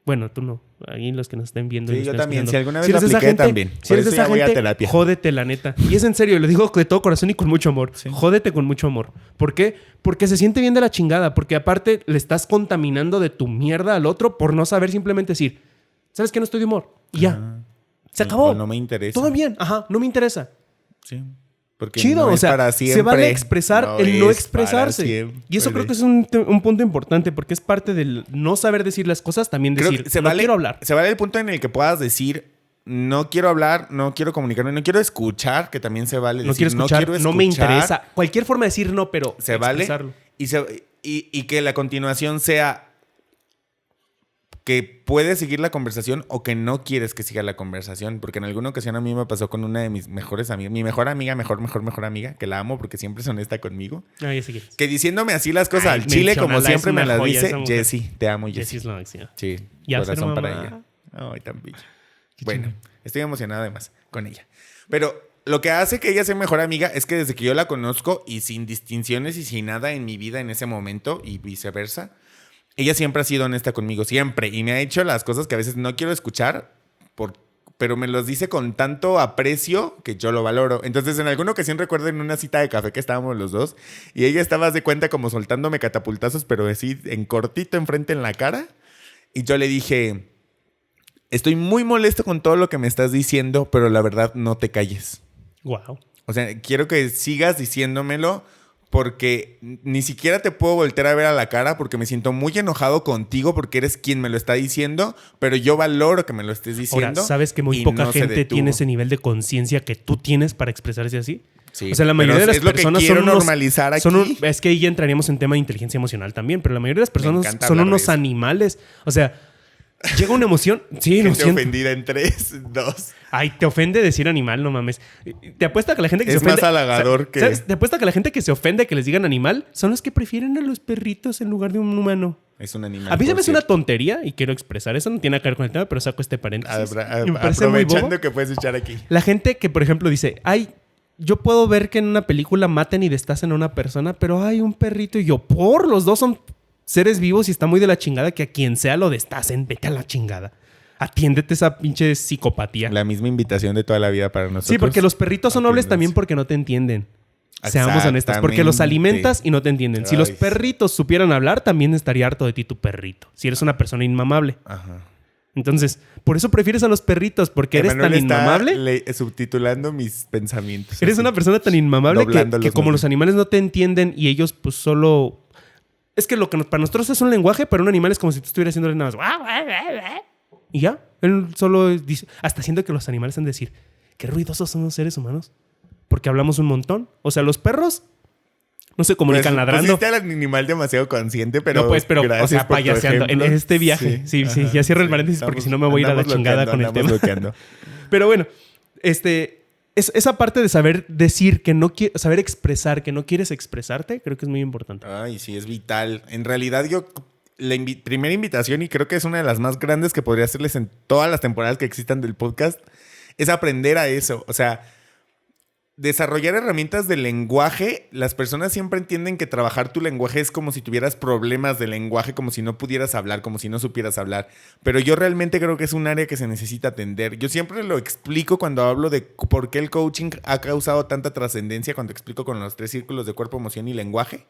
Bueno, tú no. Ahí los que nos estén viendo. Sí, y nos yo estén también. escuchando. Si alguna vez Si lo eres de esa apliqué, gente, también. Si Por eres de eso esa ya voy a gente, terapia. jódete, la neta. Y es en serio, lo digo de todo corazón y con mucho amor. Sí. Jódete con mucho amor. ¿Por qué? Porque se siente bien de la chingada. Porque aparte le estás contaminando de tu mierda al otro por no saber simplemente decir, ¿sabes qué? No estoy de humor. Y ya. Ajá. Se acabó. No me interesa. Todo bien. Ajá. No me interesa. Sí. Porque Chido, no o es sea, para siempre. se vale expresar el no es expresarse. para siempre. Y eso creo que es un punto importante porque es parte del no saber decir las cosas, también Creo decir, que no quiero hablar. Se vale el punto en el que puedas decir, no quiero hablar, no quiero comunicarme, no quiero escuchar, que también se vale No decir, quiero escuchar, no me interesa. Cualquier forma de decir no, pero Se vale. expresarlo. Y que la continuación sea que puedes seguir la conversación o que no quieres que siga la conversación. Porque en alguna ocasión a mí me pasó con una de mis mejores amigas, mi mejor amiga, mejor amiga, que la amo porque siempre es honesta conmigo. Ah, ya sé quién es. Que diciéndome así las cosas Ay, al chile, como menciónala, siempre es una me las joya dice, esa mujer. Jessie, te amo, Jessie Jessie. es la máxima. Sí, Ya ser corazón para mamá. ella. Ay, tan bella. Qué Bueno, chingón. estoy emocionado además con ella. Pero lo que hace que ella sea mejor amiga es que desde que yo la conozco y sin distinciones y sin nada en mi vida en ese momento y viceversa, ella siempre ha sido honesta conmigo, siempre. Y me ha hecho las cosas que a veces no quiero escuchar, pero me los dice con tanto aprecio que yo lo valoro. Entonces, en alguna ocasión recuerdo en una cita de café que estábamos los dos y ella estaba de cuenta como soltándome catapultazos, pero así en cortito enfrente en la cara. Y yo le dije, estoy muy molesto con todo lo que me estás diciendo, pero la verdad no te calles. Wow. O sea, quiero que sigas diciéndomelo porque ni siquiera te puedo voltear a ver a la cara porque me siento muy enojado contigo porque eres quien me lo está diciendo, pero yo valoro que me lo estés diciendo. Ahora, ¿sabes que muy y poca no se gente detuvo. tiene ese nivel de conciencia que tú tienes para expresarse así? Sí, o sea, la mayoría pero de las es lo que personas quiero son unos, normalizar aquí. es que ahí ya entraríamos en tema de inteligencia emocional también, pero la mayoría de las personas encanta son hablar de unos eso. animales. O sea, llega una emoción. Sí, lo Gente siento. ofendida en 3, 2. Ay, te ofende decir animal, no mames. Te apuesto a que la gente que se Es ofende... más halagador que- ¿sabes? Te apuesto a que la gente que se ofende que les digan animal son los que prefieren a los perritos en lugar de un humano. Es un animal. A mí se por me hace una cierto. tontería y quiero expresar eso. No tiene nada que ver con el tema, pero saco este paréntesis. Y me parece muy bobo. Aprovechando que puedes echar aquí. La gente que, por ejemplo, dice, ay, yo puedo ver que en una película maten y destacen a una persona, pero hay un perrito y yo, los dos son seres vivos y está muy de la chingada que a quien sea lo destacen. Vete a la chingada. Atiéndete esa pinche psicopatía. La misma invitación de toda la vida para nosotros. Sí, porque los perritos son nobles Atiéndanse. también porque no te entienden. Seamos honestos, porque los Exactamente. alimentas y no te entienden. Si los Ay, sí. perritos supieran hablar, también estaría harto de ti tu perrito. Si eres una persona inmamable. Ajá. Entonces, por eso prefieres a los perritos, porque eres Emanuel tan está inmamable. subtitulando mis pensamientos. Eres así. una persona tan inmamable Doblándolos que como más los animales no te entienden y ellos pues solo... Es que lo que para nosotros es un lenguaje, pero un animal es como si tú estuvieras haciéndole nada más. Y ya, él solo dice... Hasta siento que los animales han de decir, qué ruidosos son los seres humanos. Porque hablamos un montón. O sea, los perros no se comunican ladrando. Pusiste al animal demasiado consciente, pero No, pues, pero, o gracias sea, por tu payaseando. En ejemplo. este viaje. Sí, ajá, ya cierro el paréntesis porque si no me voy a ir a la andamos chingada bloqueando, con el andamos tema. bloqueando. Pero bueno, esa parte de saber decir que no quieres, saber expresar que no quieres expresarte, creo que es muy importante. Ay, sí, es vital. En realidad, la primera invitación, y creo que es una de las más grandes que podría hacerles en todas las temporadas que existan del podcast, es aprender a eso. O sea, desarrollar herramientas de lenguaje. Las personas siempre entienden que trabajar tu lenguaje es como si tuvieras problemas de lenguaje, como si no pudieras hablar, como si no supieras hablar. Pero yo realmente creo que es un área que se necesita atender. Yo siempre lo explico cuando hablo de por qué el coaching ha causado tanta trascendencia, cuando explico con los 3 círculos de cuerpo, emoción y lenguaje.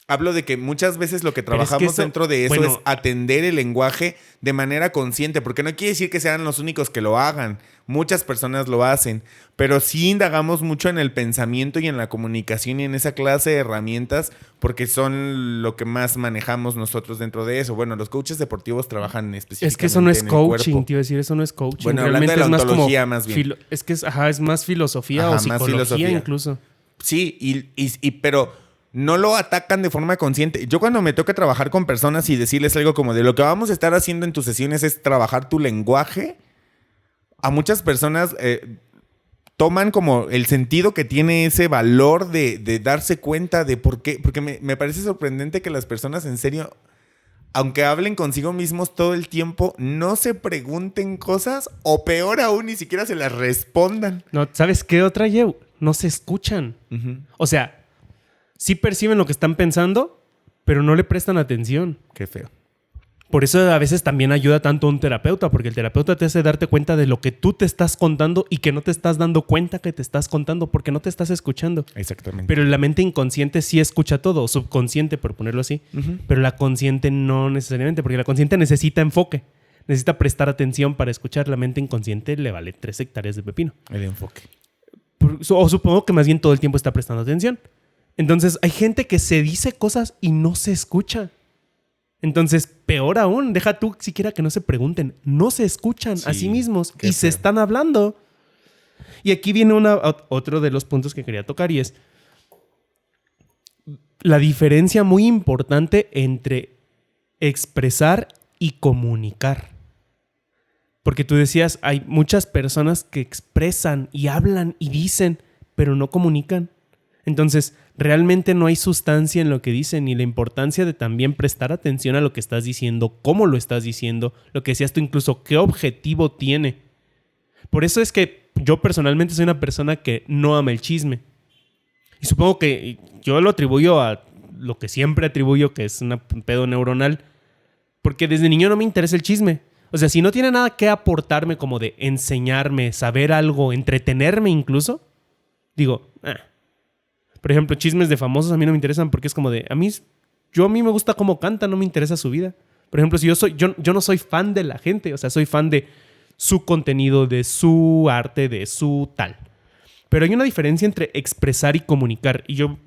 Hablo de que muchas veces lo que Pero es que trabajamos eso- dentro de eso bueno, es atender el lenguaje de manera consciente, porque no quiere decir que sean los únicos que lo hagan. Muchas personas lo hacen, pero sí indagamos mucho en el pensamiento y en la comunicación y en esa clase de herramientas, porque son lo que más manejamos nosotros dentro de eso. Bueno, los coaches deportivos trabajan específicamente Es que eso no es en el coaching, cuerpo. te iba a decir, eso no es coaching. Bueno, hablando de la es más como ontología, más bien. es que es más filosofía Ajá, o más psicología filosofía. incluso. Sí, pero no lo atacan de forma consciente. Yo cuando me toca trabajar con personas y decirles algo como de lo que vamos a estar haciendo en tus sesiones es trabajar tu lenguaje, a muchas personas toman como el sentido que tiene ese valor de darse cuenta de por qué. Porque me parece sorprendente que las personas en serio, aunque hablen consigo mismos todo el tiempo, no se pregunten cosas o peor aún, ni siquiera se las respondan. No, ¿sabes qué otra, Yeu? No se escuchan. Uh-huh. O sea, sí perciben lo que están pensando, pero no le prestan atención. Qué feo. Por eso a veces también ayuda tanto un terapeuta, porque el terapeuta te hace darte cuenta de lo que tú te estás contando y que no te estás dando cuenta que te estás contando porque no te estás escuchando. Exactamente. Pero la mente inconsciente sí escucha todo, o subconsciente, por ponerlo así. Uh-huh. Pero la consciente no necesariamente, porque la consciente necesita enfoque, necesita prestar atención para escuchar. La mente inconsciente le vale 3 hectáreas de pepino. El enfoque. O supongo que más bien todo el tiempo está prestando atención. Entonces hay gente que se dice cosas y no se escucha. Entonces, peor aún, deja tú siquiera que no se pregunten. No se escuchan a sí mismos y se están hablando. Y aquí viene otro de los puntos que quería tocar y es la diferencia muy importante entre expresar y comunicar. Porque tú decías, hay muchas personas que expresan y hablan y dicen, pero no comunican. Entonces, realmente no hay sustancia en lo que dicen y la importancia de también prestar atención a lo que estás diciendo, cómo lo estás diciendo, lo que decías tú incluso, qué objetivo tiene. Por eso es que yo personalmente soy una persona que no ama el chisme. Y supongo que yo lo atribuyo a lo que siempre atribuyo, que es un pedo neuronal, porque desde niño no me interesa el chisme. O sea, si no tiene nada que aportarme como de enseñarme, saber algo, entretenerme incluso, digo, Por ejemplo, chismes de famosos a mí no me interesan porque es como de... A mí me gusta cómo canta, no me interesa su vida. Por ejemplo, si yo no soy fan de la gente. O sea, soy fan de su contenido, de su arte, de su tal. Pero hay una diferencia entre expresar y comunicar. Y yo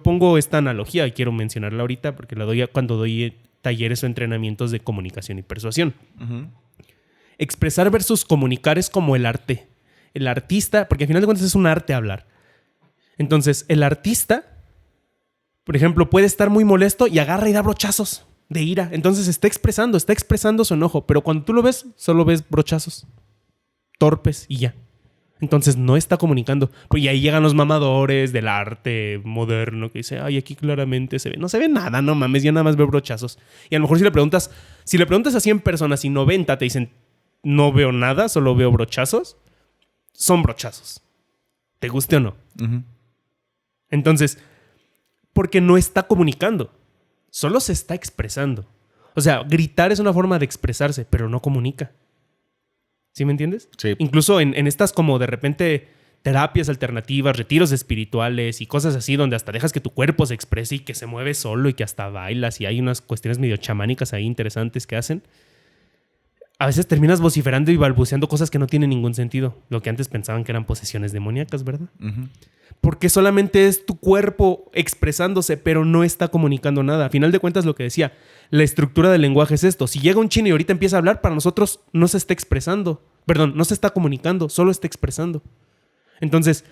pongo esta analogía y quiero mencionarla ahorita porque la doy cuando doy talleres o entrenamientos de comunicación y persuasión. Uh-huh. Expresar versus comunicar es como el arte. El artista, porque al final de cuentas es un arte hablar. Entonces, el artista, por ejemplo, puede estar muy molesto y agarra y da brochazos de ira. Entonces está expresando su enojo. Pero cuando tú lo ves, solo ves brochazos torpes y ya. Entonces no está comunicando. Pues y ahí llegan los mamadores del arte moderno que dice, ay, aquí claramente se ve. No se ve nada, no mames, ya nada más veo brochazos. Y a lo mejor si le preguntas a 100 personas y 90 te dicen, no veo nada, solo veo brochazos, son brochazos. ¿Te guste o no? Uh-huh. Entonces, porque no está comunicando, solo se está expresando. O sea, gritar es una forma de expresarse, pero no comunica. ¿Sí me entiendes? Sí. Incluso en estas como de repente terapias alternativas, retiros espirituales y cosas así donde hasta dejas que tu cuerpo se exprese y que se mueve solo y que hasta bailas y hay unas cuestiones medio chamánicas ahí interesantes que hacen. A veces terminas vociferando y balbuceando cosas que no tienen ningún sentido. Lo que antes pensaban que eran posesiones demoníacas, ¿verdad? Uh-huh. Porque solamente es tu cuerpo expresándose, pero no está comunicando nada. A final de cuentas, lo que decía, la estructura del lenguaje es esto. Si llega un chino y ahorita empieza a hablar, para nosotros no se está expresando. Perdón, no se está comunicando, solo está expresando. Entonces,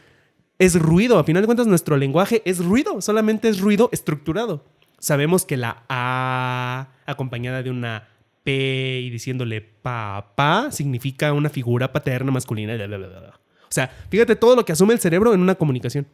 es ruido. A final de cuentas, nuestro lenguaje es ruido. Solamente es ruido estructurado. Sabemos que la A acompañada de una P y diciéndole papá significa una figura paterna masculina. Bla, bla, bla, bla. O sea, fíjate todo lo que asume el cerebro en una comunicación.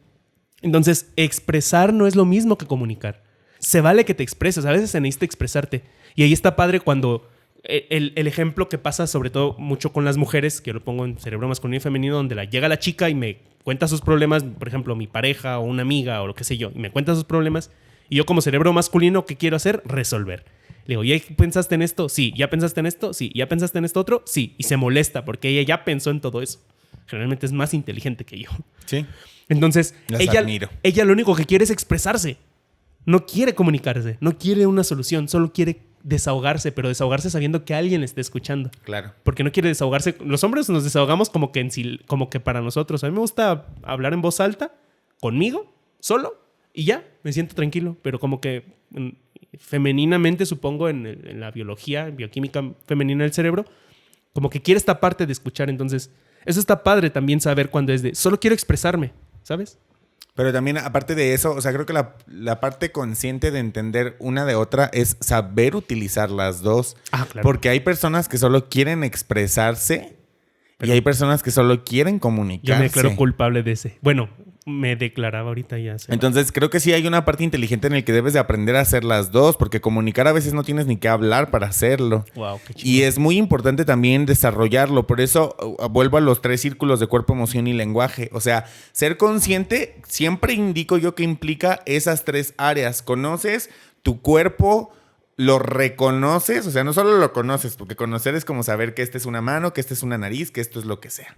Entonces, expresar no es lo mismo que comunicar. Se vale que te expreses. A veces se necesita expresarte. Y ahí está padre cuando el ejemplo que pasa sobre todo mucho con las mujeres, que lo pongo en cerebro masculino y femenino, donde llega la chica y me cuenta sus problemas, por ejemplo, mi pareja o una amiga o lo que sé yo, y me cuenta sus problemas. Y yo como cerebro masculino, ¿qué quiero hacer? Resolver. Le digo, ¿ya pensaste en esto? Sí. ¿Ya pensaste en esto? Sí. ¿Ya pensaste en esto otro? Sí. Y se molesta porque ella ya pensó en todo eso. Generalmente es más inteligente que yo. Sí. Entonces, ella lo único que quiere es expresarse. No quiere comunicarse. No quiere una solución. Solo quiere desahogarse, pero desahogarse sabiendo que alguien le esté escuchando. Claro. Porque no quiere desahogarse. Los hombres nos desahogamos como que para nosotros. A mí me gusta hablar en voz alta, conmigo, solo, y ya, me siento tranquilo. Pero como que femeninamente, supongo, en la biología, bioquímica femenina del cerebro, como que quiere esta parte de escuchar. Entonces, eso está padre también saber cuando es de solo quiero expresarme, ¿sabes? Pero también, aparte de eso, o sea, creo que la parte consciente de entender una de otra es saber utilizar las dos. Claro. Porque hay personas que solo quieren expresarse y hay personas que solo quieren comunicarse. Yo me declaro culpable de ese. Bueno, me declaraba ahorita ya. Entonces, creo que sí hay una parte inteligente en la que debes de aprender a hacer las dos, porque comunicar a veces no tienes ni que hablar para hacerlo. Wow, qué chido. Y es muy importante también desarrollarlo. Por eso vuelvo a los 3 círculos de cuerpo, emoción y lenguaje. O sea, ser consciente, siempre indico yo que implica esas 3 áreas. Conoces tu cuerpo, lo reconoces, o sea, no solo lo conoces, porque conocer es como saber que esta es una mano, que esta es una nariz, que esto es lo que sea.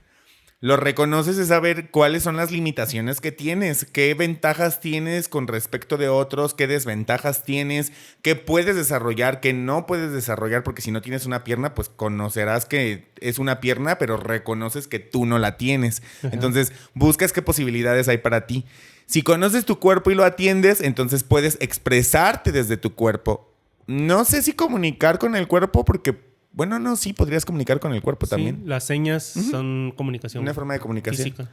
Lo reconoces es saber cuáles son las limitaciones que tienes, qué ventajas tienes con respecto de otros, qué desventajas tienes, qué puedes desarrollar, qué no puedes desarrollar, porque si no tienes una pierna, pues conocerás que es una pierna, pero reconoces que tú no la tienes. Ajá. Entonces, buscas qué posibilidades hay para ti. Si conoces tu cuerpo y lo atiendes, entonces puedes expresarte desde tu cuerpo. No sé si comunicar con el cuerpo, porque bueno, no, sí, podrías comunicar con el cuerpo también. Las señas son comunicación. Una forma de comunicación. Física.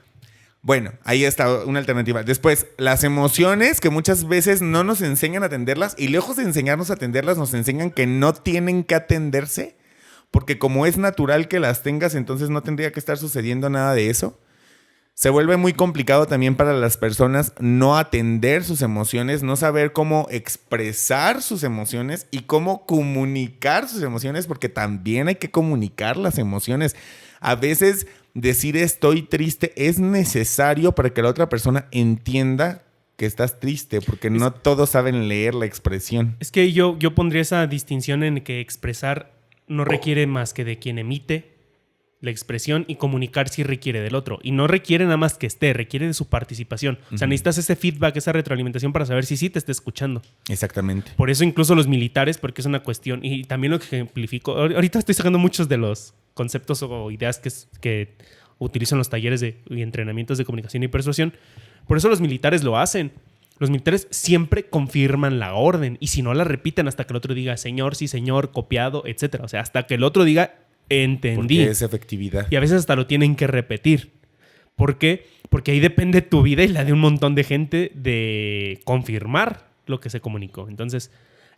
Bueno, ahí está una alternativa. Después, las emociones, que muchas veces no nos enseñan a atenderlas y lejos de enseñarnos a atenderlas, nos enseñan que no tienen que atenderse, porque como es natural que las tengas, entonces no tendría que estar sucediendo nada de eso. Se vuelve muy complicado también para las personas no atender sus emociones, no saber cómo expresar sus emociones y cómo comunicar sus emociones, porque también hay que comunicar las emociones. A veces decir estoy triste es necesario para que la otra persona entienda que estás triste, porque no todos saben leer la expresión. Es que yo pondría esa distinción en que expresar no requiere más que de quien emite la expresión, y comunicar sí requiere del otro. Y no requiere nada más que esté, requiere de su participación. O sea, necesitas ese feedback, esa retroalimentación para saber si sí te está escuchando. Exactamente. Por eso incluso los militares, porque es una cuestión, y también lo que ejemplifico, ahorita estoy sacando muchos de los conceptos o ideas que utilizo en los talleres y entrenamientos de comunicación y persuasión. Por eso los militares lo hacen. Los militares siempre confirman la orden, y si no la repiten hasta que el otro diga señor, sí señor, copiado, etc. O sea, hasta que el otro diga entendí. Porque es efectividad. Y a veces hasta lo tienen que repetir. ¿Por qué? Porque ahí depende tu vida y la de un montón de gente de confirmar lo que se comunicó. Entonces,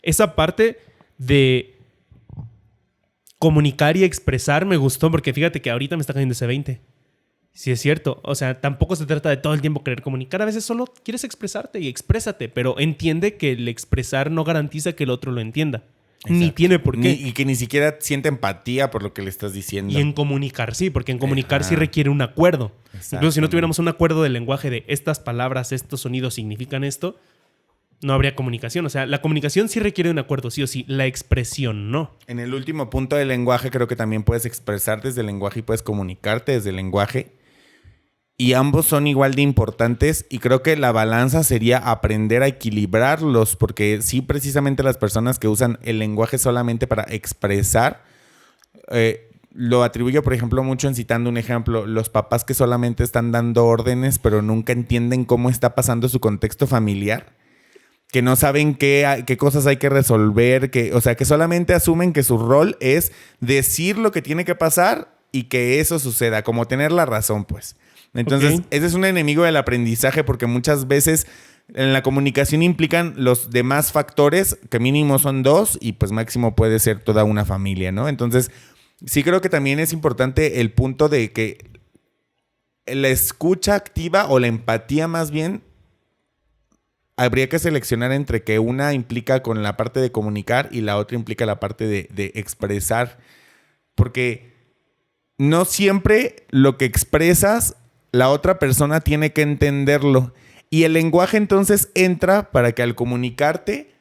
esa parte de comunicar y expresar me gustó, porque fíjate que ahorita me está cayendo ese 20. Sí, es cierto. O sea, tampoco se trata de todo el tiempo querer comunicar. A veces solo quieres expresarte y exprésate, pero entiende que el expresar no garantiza que el otro lo entienda. Exacto. Ni tiene por qué. Y que ni siquiera siente empatía por lo que le estás diciendo. Y en comunicar sí, porque en comunicar sí requiere un acuerdo. Incluso si no tuviéramos un acuerdo de lenguaje de estas palabras, estos sonidos significan esto, no habría comunicación. O sea, la comunicación sí requiere un acuerdo, sí o sí. La expresión no. En el último punto del lenguaje, creo que también puedes expresarte desde el lenguaje y puedes comunicarte desde el lenguaje. Y ambos son igual de importantes, y creo que la balanza sería aprender a equilibrarlos, porque sí, precisamente las personas que usan el lenguaje solamente para expresar, lo atribuyo, por ejemplo, mucho en citando un ejemplo, los papás que solamente están dando órdenes, pero nunca entienden cómo está pasando su contexto familiar, que no saben qué cosas hay que resolver, o sea, que solamente asumen que su rol es decir lo que tiene que pasar y que eso suceda, como tener la razón, pues. Entonces, ese es un enemigo del aprendizaje, porque muchas veces en la comunicación implican los demás factores, que mínimo son 2 y pues máximo puede ser toda una familia, ¿no? Entonces, sí creo que también es importante el punto de que la escucha activa, o la empatía más bien, habría que seleccionar entre que una implica con la parte de comunicar y la otra implica la parte de expresar, porque no siempre lo que expresas la otra persona tiene que entenderlo. Y el lenguaje entonces entra para que al comunicarte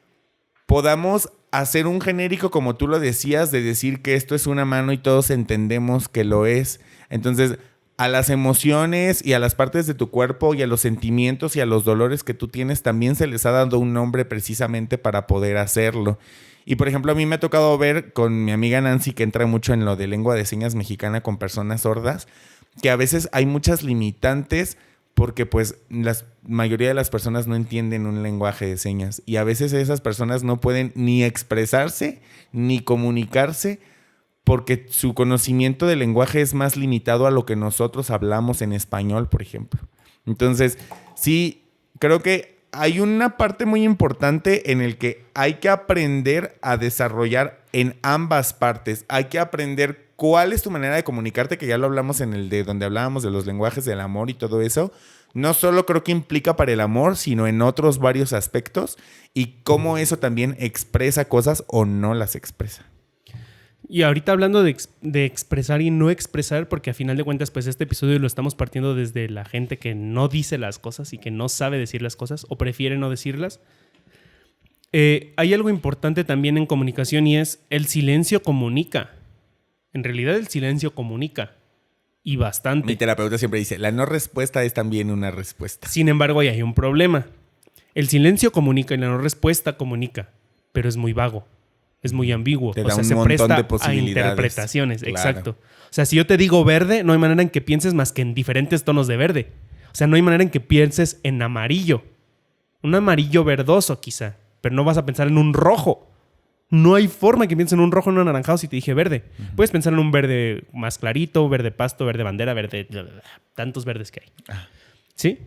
podamos hacer un genérico, como tú lo decías, de decir que esto es una mano y todos entendemos que lo es. Entonces, a las emociones y a las partes de tu cuerpo y a los sentimientos y a los dolores que tú tienes también se les ha dado un nombre precisamente para poder hacerlo. Y por ejemplo, a mí me ha tocado ver con mi amiga Nancy, que entra mucho en lo de lengua de señas mexicana con personas sordas, que a veces hay muchas limitantes porque pues la mayoría de las personas no entienden un lenguaje de señas, y a veces esas personas no pueden ni expresarse ni comunicarse porque su conocimiento del lenguaje es más limitado a lo que nosotros hablamos en español, por ejemplo. Entonces, sí, creo que hay una parte muy importante en el que hay que aprender a desarrollar en ambas partes. Hay que aprender cuál es tu manera de comunicarte, que ya lo hablamos en el de donde hablábamos de los lenguajes del amor y todo eso. No solo creo que implica para el amor, sino en otros varios aspectos, y cómo eso también expresa cosas o no las expresa. Y ahorita hablando de expresar y no expresar, porque a final de cuentas, pues este episodio lo estamos partiendo desde la gente que no dice las cosas y que no sabe decir las cosas o prefiere no decirlas. Hay algo importante también en comunicación y es el silencio comunica. En realidad el silencio comunica. Y bastante. Mi terapeuta siempre dice, la no respuesta es también una respuesta. Sin embargo, ahí hay un problema. El silencio comunica y la no respuesta comunica, pero es muy vago. Es muy ambiguo. Te da un montón de posibilidades. A interpretaciones, claro. exacto. O sea, si yo te digo verde, no hay manera en que pienses más que en diferentes tonos de verde. O sea, no hay manera en que pienses en amarillo. Un amarillo verdoso quizá, pero no vas a pensar en un rojo. No hay forma que pienses en un rojo o en un anaranjado si te dije verde. Uh-huh. Puedes pensar en un verde más clarito, verde pasto, verde bandera, verde... Tantos verdes que hay. ¿Sí?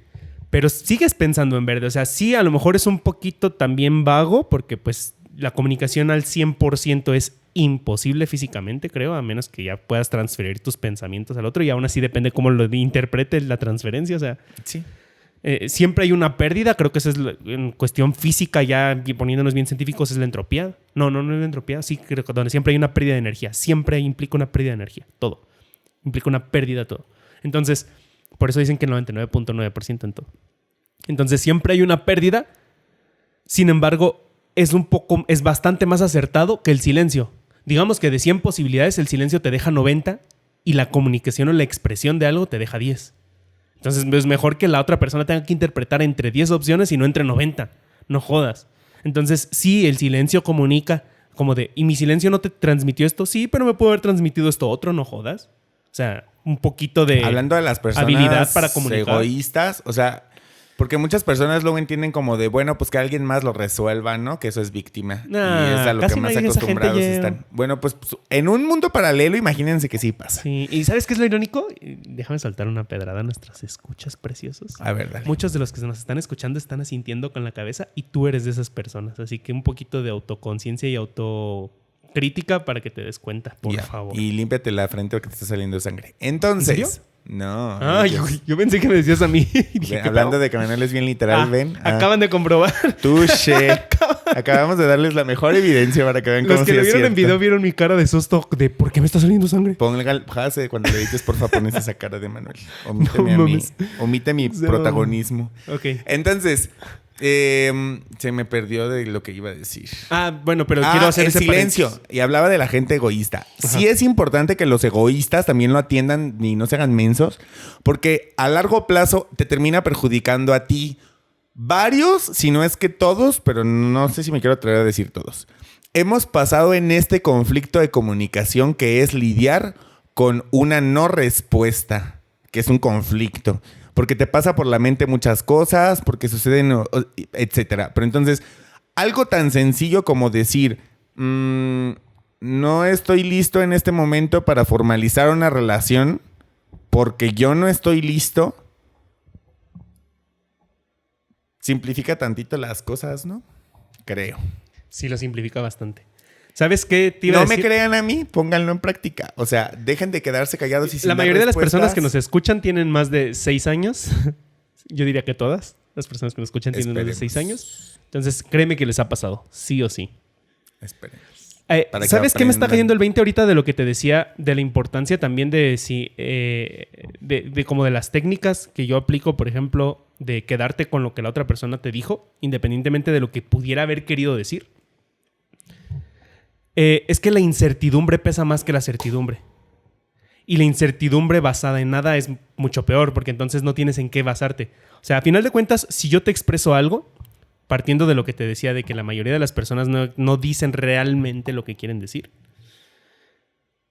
Pero sigues pensando en verde. O sea, sí, a lo mejor es un poquito también vago porque pues la comunicación al 100% es imposible físicamente, creo, a menos que ya puedas transferir tus pensamientos al otro y aún así depende cómo lo interpretes la transferencia. O sea, sí. Siempre hay una pérdida. Creo que esa es en cuestión física, ya poniéndonos bien científicos, es la entropía. No es la entropía. Sí, creo que donde siempre hay una pérdida de energía. Siempre implica una pérdida de energía. Todo. Implica una pérdida todo. Entonces, por eso dicen que el 99.9% en todo. Entonces, siempre hay una pérdida. Sin embargo, es bastante más acertado que el silencio. Digamos que de 100 posibilidades, el silencio te deja 90 y la comunicación o la expresión de algo te deja 10. Entonces es mejor que la otra persona tenga que interpretar entre 10 opciones y no entre 90. No jodas. Entonces sí, el silencio comunica como de, ¿y mi silencio no te transmitió esto? Sí, pero me pudo haber transmitido esto otro, no jodas. O sea, un poquito de hablando de las personas habilidad para comunicar. Egoístas, o sea, porque muchas personas luego entienden como de, bueno, pues que alguien más lo resuelva, ¿no? Que eso es víctima. Y es a lo que más acostumbrados están. Bueno, pues en un mundo paralelo, imagínense que sí pasa. Sí. ¿Y sabes qué es lo irónico? Déjame soltar una pedrada a nuestras escuchas preciosos. A ver, dale. Muchos de los que nos están escuchando están asintiendo con la cabeza y tú eres de esas personas. Así que un poquito de autoconciencia y autocrítica para que te des cuenta, por favor. Y límpiate la frente porque te está saliendo sangre. Entonces... ¿En serio? No. Yo pensé que me decías a mí. Dije, hablando de que Manuel es bien literal, ven. Acaban de comprobar. Touché. Acabamos de darles la mejor evidencia para que vean cómo Los que lo vieron en video vieron mi cara de susto de ¿por qué me está saliendo sangre? Póngase cuando le edites, porfa, pones esa cara de Manuel. Omíteme a mí. Omite mi protagonismo. Ok. Entonces... se me perdió de lo que iba a decir. Bueno, pero quiero hacer ese silencio. paréntesis. Y hablaba de la gente egoísta. Ajá. Sí es importante que los egoístas también lo atiendan y no se hagan mensos, porque a largo plazo te termina perjudicando a ti. Varios, si no es que todos, pero no sé si me quiero atrever a decir todos. Hemos pasado en este conflicto de comunicación que es lidiar con una no respuesta, que es un conflicto. Porque te pasa por la mente muchas cosas, porque suceden, etcétera. Pero entonces, algo tan sencillo como decir, no estoy listo en este momento para formalizar una relación porque yo no estoy listo, simplifica tantito las cosas, ¿no? Creo. Sí, lo simplifica bastante. ¿Sabes qué te iba a decir? No me crean a mí, pónganlo en práctica. O sea, dejen de quedarse callados y sin La mayoría de las respuestas. personas que nos escuchan tienen más de 6 años. Yo diría que todas las personas que nos escuchan tienen más de 6 años. Entonces, créeme que les ha pasado, sí o sí. Esperemos. ¿Sabes qué me está cayendo el 20 ahorita de lo que te decía de la importancia también de como de las técnicas que yo aplico, por ejemplo, de quedarte con lo que la otra persona te dijo, independientemente de lo que pudiera haber querido decir? Es que la incertidumbre pesa más que la certidumbre. Y la incertidumbre basada en nada es mucho peor, porque entonces no tienes en qué basarte. O sea, a final de cuentas, si yo te expreso algo, partiendo de lo que te decía de que la mayoría de las personas no dicen realmente lo que quieren decir,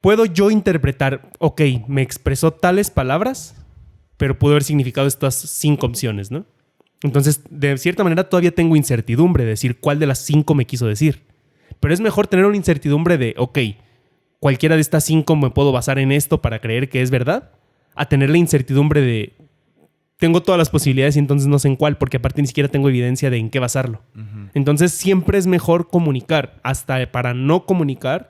puedo yo interpretar, ok, me expresó tales palabras, pero pudo haber significado estas 5 opciones, ¿no? Entonces, de cierta manera, todavía tengo incertidumbre de decir cuál de las 5 me quiso decir. Pero es mejor tener una incertidumbre de, ok, cualquiera de estas 5 me puedo basar en esto para creer que es verdad, a tener la incertidumbre de tengo todas las posibilidades y entonces no sé en cuál, porque aparte ni siquiera tengo evidencia de en qué basarlo. Entonces siempre es mejor comunicar. Hasta para no comunicar,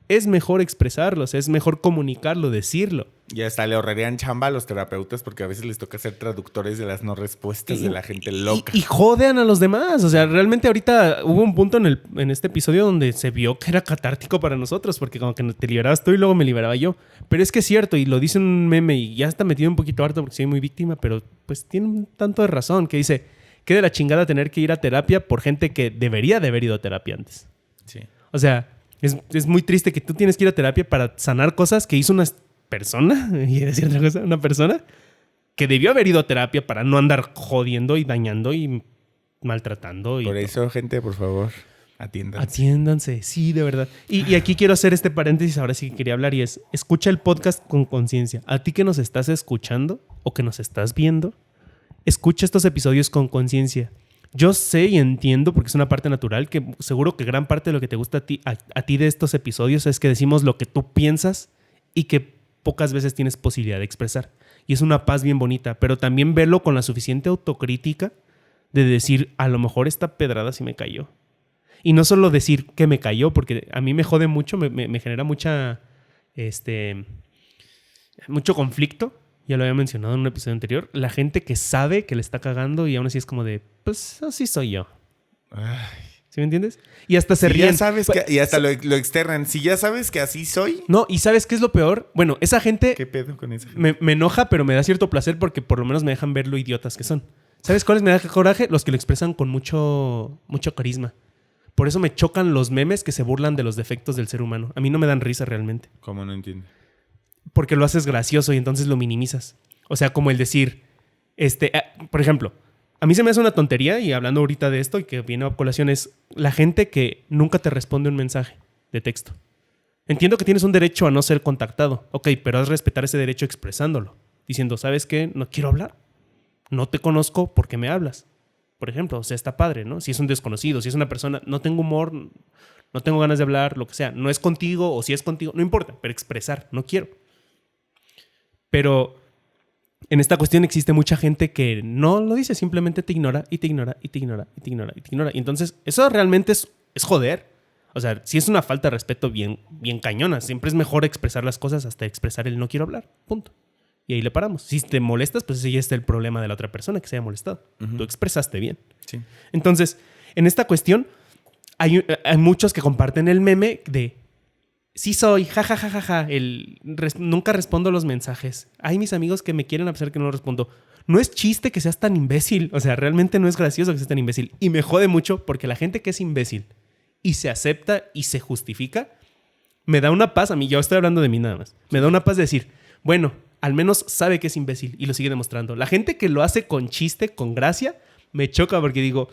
es mejor expresarlo, o sea, es mejor comunicarlo, decirlo. Y hasta le ahorrarían chamba a los terapeutas porque a veces les toca ser traductores de las no respuestas de la gente loca. Y jodean a los demás. O sea, realmente ahorita hubo un punto en este episodio donde se vio que era catártico para nosotros, porque como que te liberabas tú y luego me liberaba yo. Pero es que es cierto, y lo dice un meme, y ya está metido un poquito harto porque soy muy víctima, pero pues tiene un tanto de razón, que dice, qué de la chingada tener que ir a terapia por gente que debería de haber ido a terapia antes. Sí. O sea, es muy triste que tú tienes que ir a terapia para sanar cosas que hizo una persona, y decir otra cosa, una persona que debió haber ido a terapia para no andar jodiendo y dañando y maltratando. Por eso, gente, por favor, atiéndanse. Atiéndanse, sí, de verdad. Y aquí quiero hacer este paréntesis, ahora sí que quería hablar, y es, escucha el podcast con conciencia. A ti que nos estás escuchando o que nos estás viendo, escucha estos episodios con conciencia. Yo sé y entiendo, porque es una parte natural, que seguro que gran parte de lo que te gusta a ti de estos episodios es que decimos lo que tú piensas y que pocas veces tienes posibilidad de expresar. Y es una paz bien bonita, pero también verlo con la suficiente autocrítica de decir, a lo mejor esta pedrada sí me cayó. Y no solo decir que me cayó, porque a mí me jode mucho, me genera mucho conflicto. Ya lo había mencionado en un episodio anterior. La gente que sabe que le está cagando y aún así es como de, pues así soy yo. Ay. ¿Sí me entiendes? Y hasta se ríen. Ya sabes que, y hasta lo externan. Si ya sabes que así soy. No, y ¿sabes qué es lo peor? Bueno, esa gente... ¿Qué pedo con esa gente? Me enoja, pero me da cierto placer porque por lo menos me dejan ver lo idiotas que son. ¿Sabes cuáles me da coraje? Los que lo expresan con mucho carisma. Por eso me chocan los memes que se burlan de los defectos del ser humano. A mí no me dan risa realmente. ¿Cómo no entiendo? Porque lo haces gracioso y entonces lo minimizas. O sea, como el decir... por ejemplo... A mí se me hace una tontería, y hablando ahorita de esto y que viene a colación, es la gente que nunca te responde un mensaje de texto. Entiendo que tienes un derecho a no ser contactado. Ok, pero has de respetar ese derecho expresándolo. Diciendo, ¿sabes qué? No quiero hablar. No te conozco porque me hablas. Por ejemplo, o sea, está padre, ¿no? Si es un desconocido, si es una persona, no tengo humor, no tengo ganas de hablar, lo que sea. No es contigo o si es contigo, no importa, pero expresar, no quiero. Pero... en esta cuestión existe mucha gente que no lo dice, simplemente te ignora y te ignora y te ignora y te ignora y te ignora. Y entonces eso realmente es joder. O sea, si es una falta de respeto bien cañona. Siempre es mejor expresar las cosas hasta expresar el no quiero hablar. Punto. Y ahí le paramos. Si te molestas, pues ese ya está el problema de la otra persona que se haya molestado. Tú expresaste bien. Sí. Entonces, en esta cuestión hay muchos que comparten el meme de... sí soy, jajajaja, nunca respondo los mensajes. Hay mis amigos que me quieren a pesar que no respondo. No es chiste que seas tan imbécil. O sea, realmente no es gracioso que seas tan imbécil. Y me jode mucho porque la gente que es imbécil y se acepta y se justifica, me da una paz. A mí, yo estoy hablando de mí nada más. Me da una paz de decir, bueno, al menos sabe que es imbécil y lo sigue demostrando. La gente que lo hace con chiste, con gracia, me choca porque digo...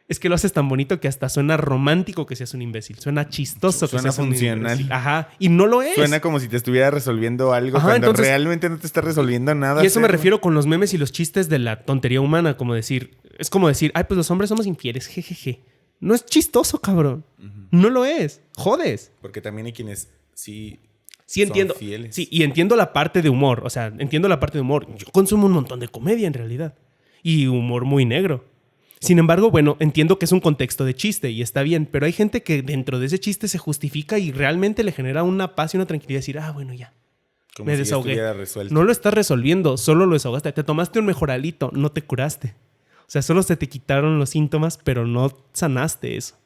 es que lo haces tan bonito que hasta suena romántico que seas un imbécil. Suena chistoso que suena seas funcional. un imbécil. Ajá. Y no lo es. Suena como si te estuviera resolviendo algo cuando entonces, realmente no te está resolviendo nada. Y eso me refiero con los memes y los chistes de la tontería humana. Como decir... es como decir, ay, pues los hombres somos infieles. Jejeje. No es chistoso, cabrón. No lo es. Jodes. Porque también hay quienes sí entiendo. Son fieles. Sí, y entiendo la parte de humor. O sea, entiendo la parte de humor. Yo consumo un montón de comedia en realidad. Y humor muy negro. Sin embargo, bueno, entiendo que es un contexto de chiste y está bien, pero hay gente que dentro de ese chiste se justifica y realmente le genera una paz y una tranquilidad. Decir, bueno, ya. Como me si desahogué. Ya resuelto. No lo estás resolviendo, solo lo desahogaste. Te tomaste un mejoralito, no te curaste. O sea, solo se te quitaron los síntomas, pero no sanaste eso.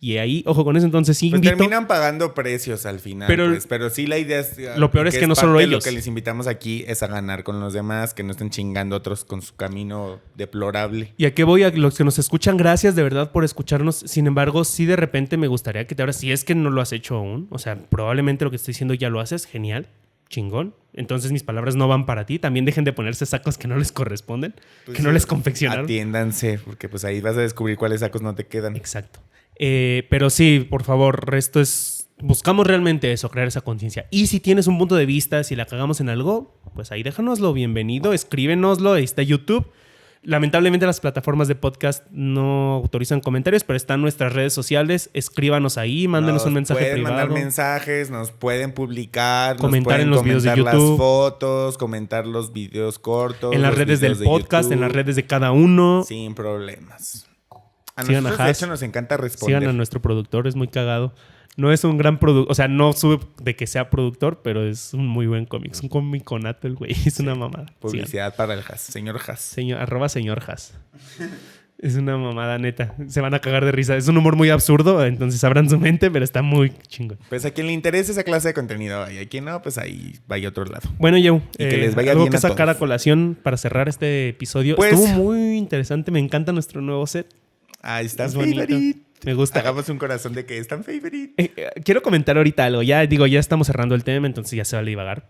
Y ahí, ojo con eso, entonces sí pues invito... terminan pagando precios al final, pero sí la idea es... Lo peor es que no solo ellos. Lo que les invitamos aquí es a ganar con los demás, que no estén chingando a otros con su camino deplorable. ¿Y a qué voy? A los que nos escuchan, gracias de verdad por escucharnos. Sin embargo, sí de repente me gustaría que ahora, si es que no lo has hecho aún, o sea, probablemente lo que estoy diciendo ya lo haces, genial, chingón. Entonces mis palabras no van para ti. También dejen de ponerse sacos que no les corresponden, pues que no les confeccionaron. Atiéndanse, porque pues ahí vas a descubrir cuáles sacos no te quedan. Exacto. Pero sí, por favor, esto es... buscamos realmente eso, crear esa conciencia. Y si tienes un punto de vista, si la cagamos en algo, pues ahí déjanoslo, bienvenido, escríbenoslo, ahí está YouTube. Lamentablemente las plataformas de podcast no autorizan comentarios, pero están nuestras redes sociales. Escríbanos ahí, mándenos un mensaje pueden privado. Mandar mensajes, nos pueden publicar, Comentar nos pueden en los videos de comentar YouTube. las fotos, comentar los videos cortos. En las los redes del videos de podcast, YouTube, en las redes de cada uno. sin problemas. A Sigan a nosotros, de Has. hecho, nos encanta responder. Sigan a nuestro productor, es muy cagado. No es un gran productor, o sea, no sube de que sea productor, pero es un muy buen cómic. Es un cómiconato el güey, es una mamada. Publicidad para el Has, señor Has. Señor Has. Es una mamada, neta. Se van a cagar de risa. Es un humor muy absurdo, entonces abran su mente, pero está muy chingón. Pues a quien le interese esa clase de contenido, y a quien no, pues ahí vaya a otro lado. Bueno, Joe, Y que les vaya algo bien que a sacar todos. a colación para cerrar este episodio. Pues- Estuvo muy interesante, me encanta nuestro nuevo set. Ahí está, Es bonito. favorite. Me gusta. Hagamos un corazón de que es tan favorite. Quiero comentar ahorita algo. Ya estamos cerrando el tema, entonces ya se va a divagar.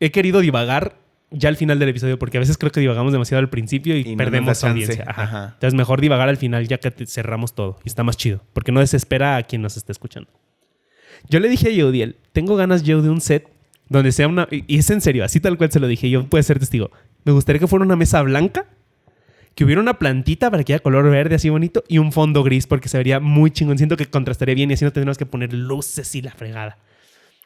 He querido divagar ya al final del episodio porque a veces creo que divagamos demasiado al principio y Y no perdemos nos da chance. audiencia. Ajá. Ajá. Entonces mejor divagar al final ya que cerramos todo y está más chido porque no desespera a quien nos esté escuchando. Yo le dije a Yeudiel, tengo ganas yo de un set donde sea una... Y es en serio, así tal cual se lo dije, yo puedo ser testigo. Me gustaría que fuera una mesa blanca, que hubiera una plantita para que haya color verde así bonito y un fondo gris porque se vería muy chingón. Siento que contrastaría bien y así no tendríamos que poner luces y la fregada.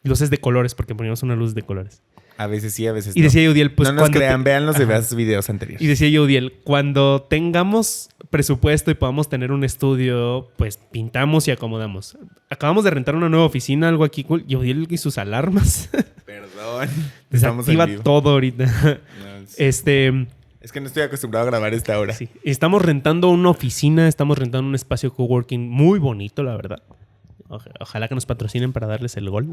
Luces de colores porque poníamos una luz de colores. A veces sí, a veces Y no. decía Yeudiel, pues no nos cuando crean, vean los Ajá. videos anteriores. Y decía Yeudiel, cuando tengamos presupuesto y podamos tener un estudio, pues pintamos y acomodamos. Acabamos de rentar una nueva oficina, algo aquí cool. Yeudiel y sus alarmas. Perdón. Estamos en Desactiva vivo. todo ahorita. No, sí. Es que no estoy acostumbrado a grabar a esta hora. Sí. Estamos rentando una oficina, estamos rentando un espacio coworking muy bonito, la verdad. Ojalá que nos patrocinen para darles el gol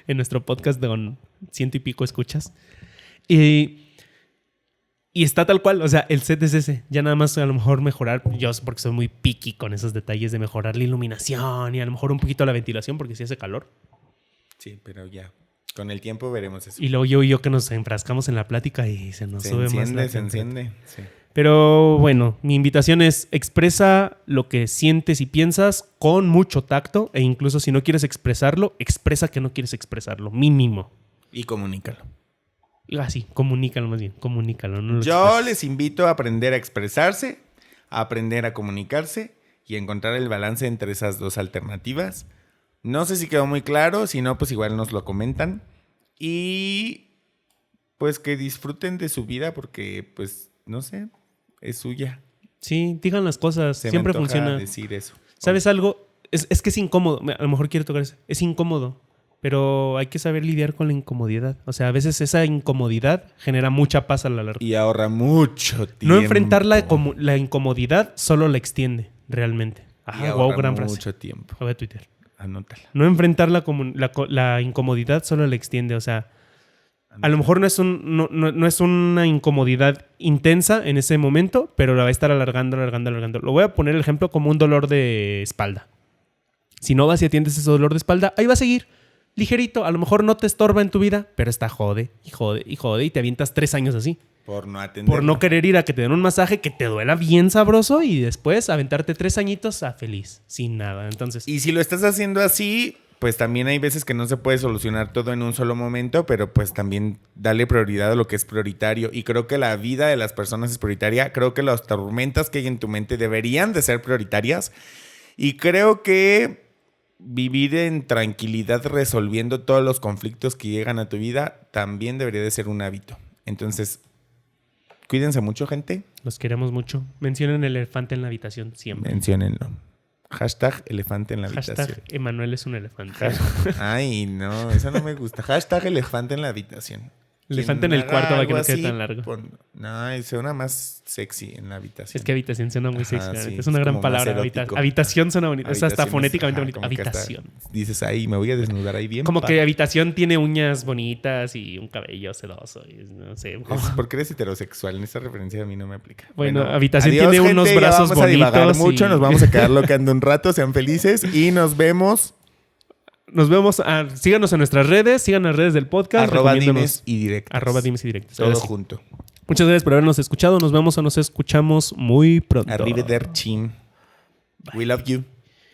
en nuestro podcast con 100 y pico escuchas. Y está tal cual, o sea, el set es ese. Ya nada más a lo mejor mejorar, yo porque soy muy picky con esos detalles de mejorar la iluminación y a lo mejor un poquito la ventilación porque sí hace calor. Sí, pero ya. Con el tiempo veremos eso. Y luego yo que nos enfrascamos en la plática y se nos sube más la Se gente. enciende. Sí. Pero bueno, mi invitación es expresa lo que sientes y piensas con mucho tacto e incluso si no quieres expresarlo, expresa que no quieres expresarlo, mínimo. Y comunícalo. Así, comunícalo más bien, comunícalo. No lo Yo expreses. les invito a aprender a expresarse, a aprender a comunicarse y encontrar el balance entre esas dos alternativas. No sé si quedó muy claro, si no, pues igual nos lo comentan. Y pues que disfruten de su vida porque, pues, no sé, es suya. Sí, digan las cosas, Se me siempre antoja funciona. decir eso. ¿Sabes algo? Es que es incómodo, a lo mejor quiero tocar eso. Es incómodo, pero hay que saber lidiar con la incomodidad. O sea, a veces esa incomodidad genera mucha paz a la larga. Y ahorra mucho tiempo. No enfrentar la incomodidad solo la extiende, realmente. Y Ajá, wow, ahorra gran frase. mucho tiempo. Lo voy a tuitear. Anótala. No enfrentar la incomodidad solo la extiende. O sea, a lo mejor no es una incomodidad intensa en ese momento, pero la va a estar alargando. Lo voy a poner el ejemplo como un dolor de espalda. Si no vas y atiendes ese dolor de espalda, ahí va a seguir. Ligerito. A lo mejor no te estorba en tu vida, pero está jode y te avientas 3 años así. Por no atender. Por no querer ir a que te den un masaje que te duela bien sabroso y después aventarte 3 añitos a feliz, sin nada. Entonces, Y si lo estás haciendo así, pues también hay veces que no se puede solucionar todo en un solo momento, pero pues también dale prioridad a lo que es prioritario. Y creo que la vida de las personas es prioritaria. Creo que las tormentas que hay en tu mente deberían de ser prioritarias. Y creo que vivir en tranquilidad resolviendo todos los conflictos que llegan a tu vida también debería de ser un hábito. Entonces, cuídense mucho, gente. los queremos mucho. Mencionen el elefante en la habitación siempre. Menciónenlo. Hashtag elefante en la habitación. Hashtag Emanuel es un elefante. Ay, no, eso no me gusta. Hashtag elefante en la habitación. Elefante en Quien el cuarto haga para que no algo quede así, tan largo. No, suena más sexy en la habitación. Es que habitación suena muy sexy. Ajá, la sí, neta. Es una es gran como más palabra. erótico. Habitación suena bonito. O sea, hasta Habitación es- fonéticamente ajá, bonito. como que hasta Habitación. dices, ahí me voy a desnudar ahí bien. Como que padre. habitación tiene uñas bonitas y un cabello sedoso. Y no sé. Es porque eres heterosexual. En esta referencia a mí no me aplica. Bueno, habitación adiós, tiene unos gente, ya brazos vamos a divagar bonitos mucho. y- Nos vamos a quedar loqueando un rato. Sean felices y nos vemos. Nos vemos. Síganos en nuestras redes. Sigan las redes del podcast. @dimes recomiéndonos- y directos. @dimes y directos. Todo Ahora sí. junto. Muchas gracias por habernos escuchado. Nos vemos o nos escuchamos muy pronto. Arrivederci. We love you.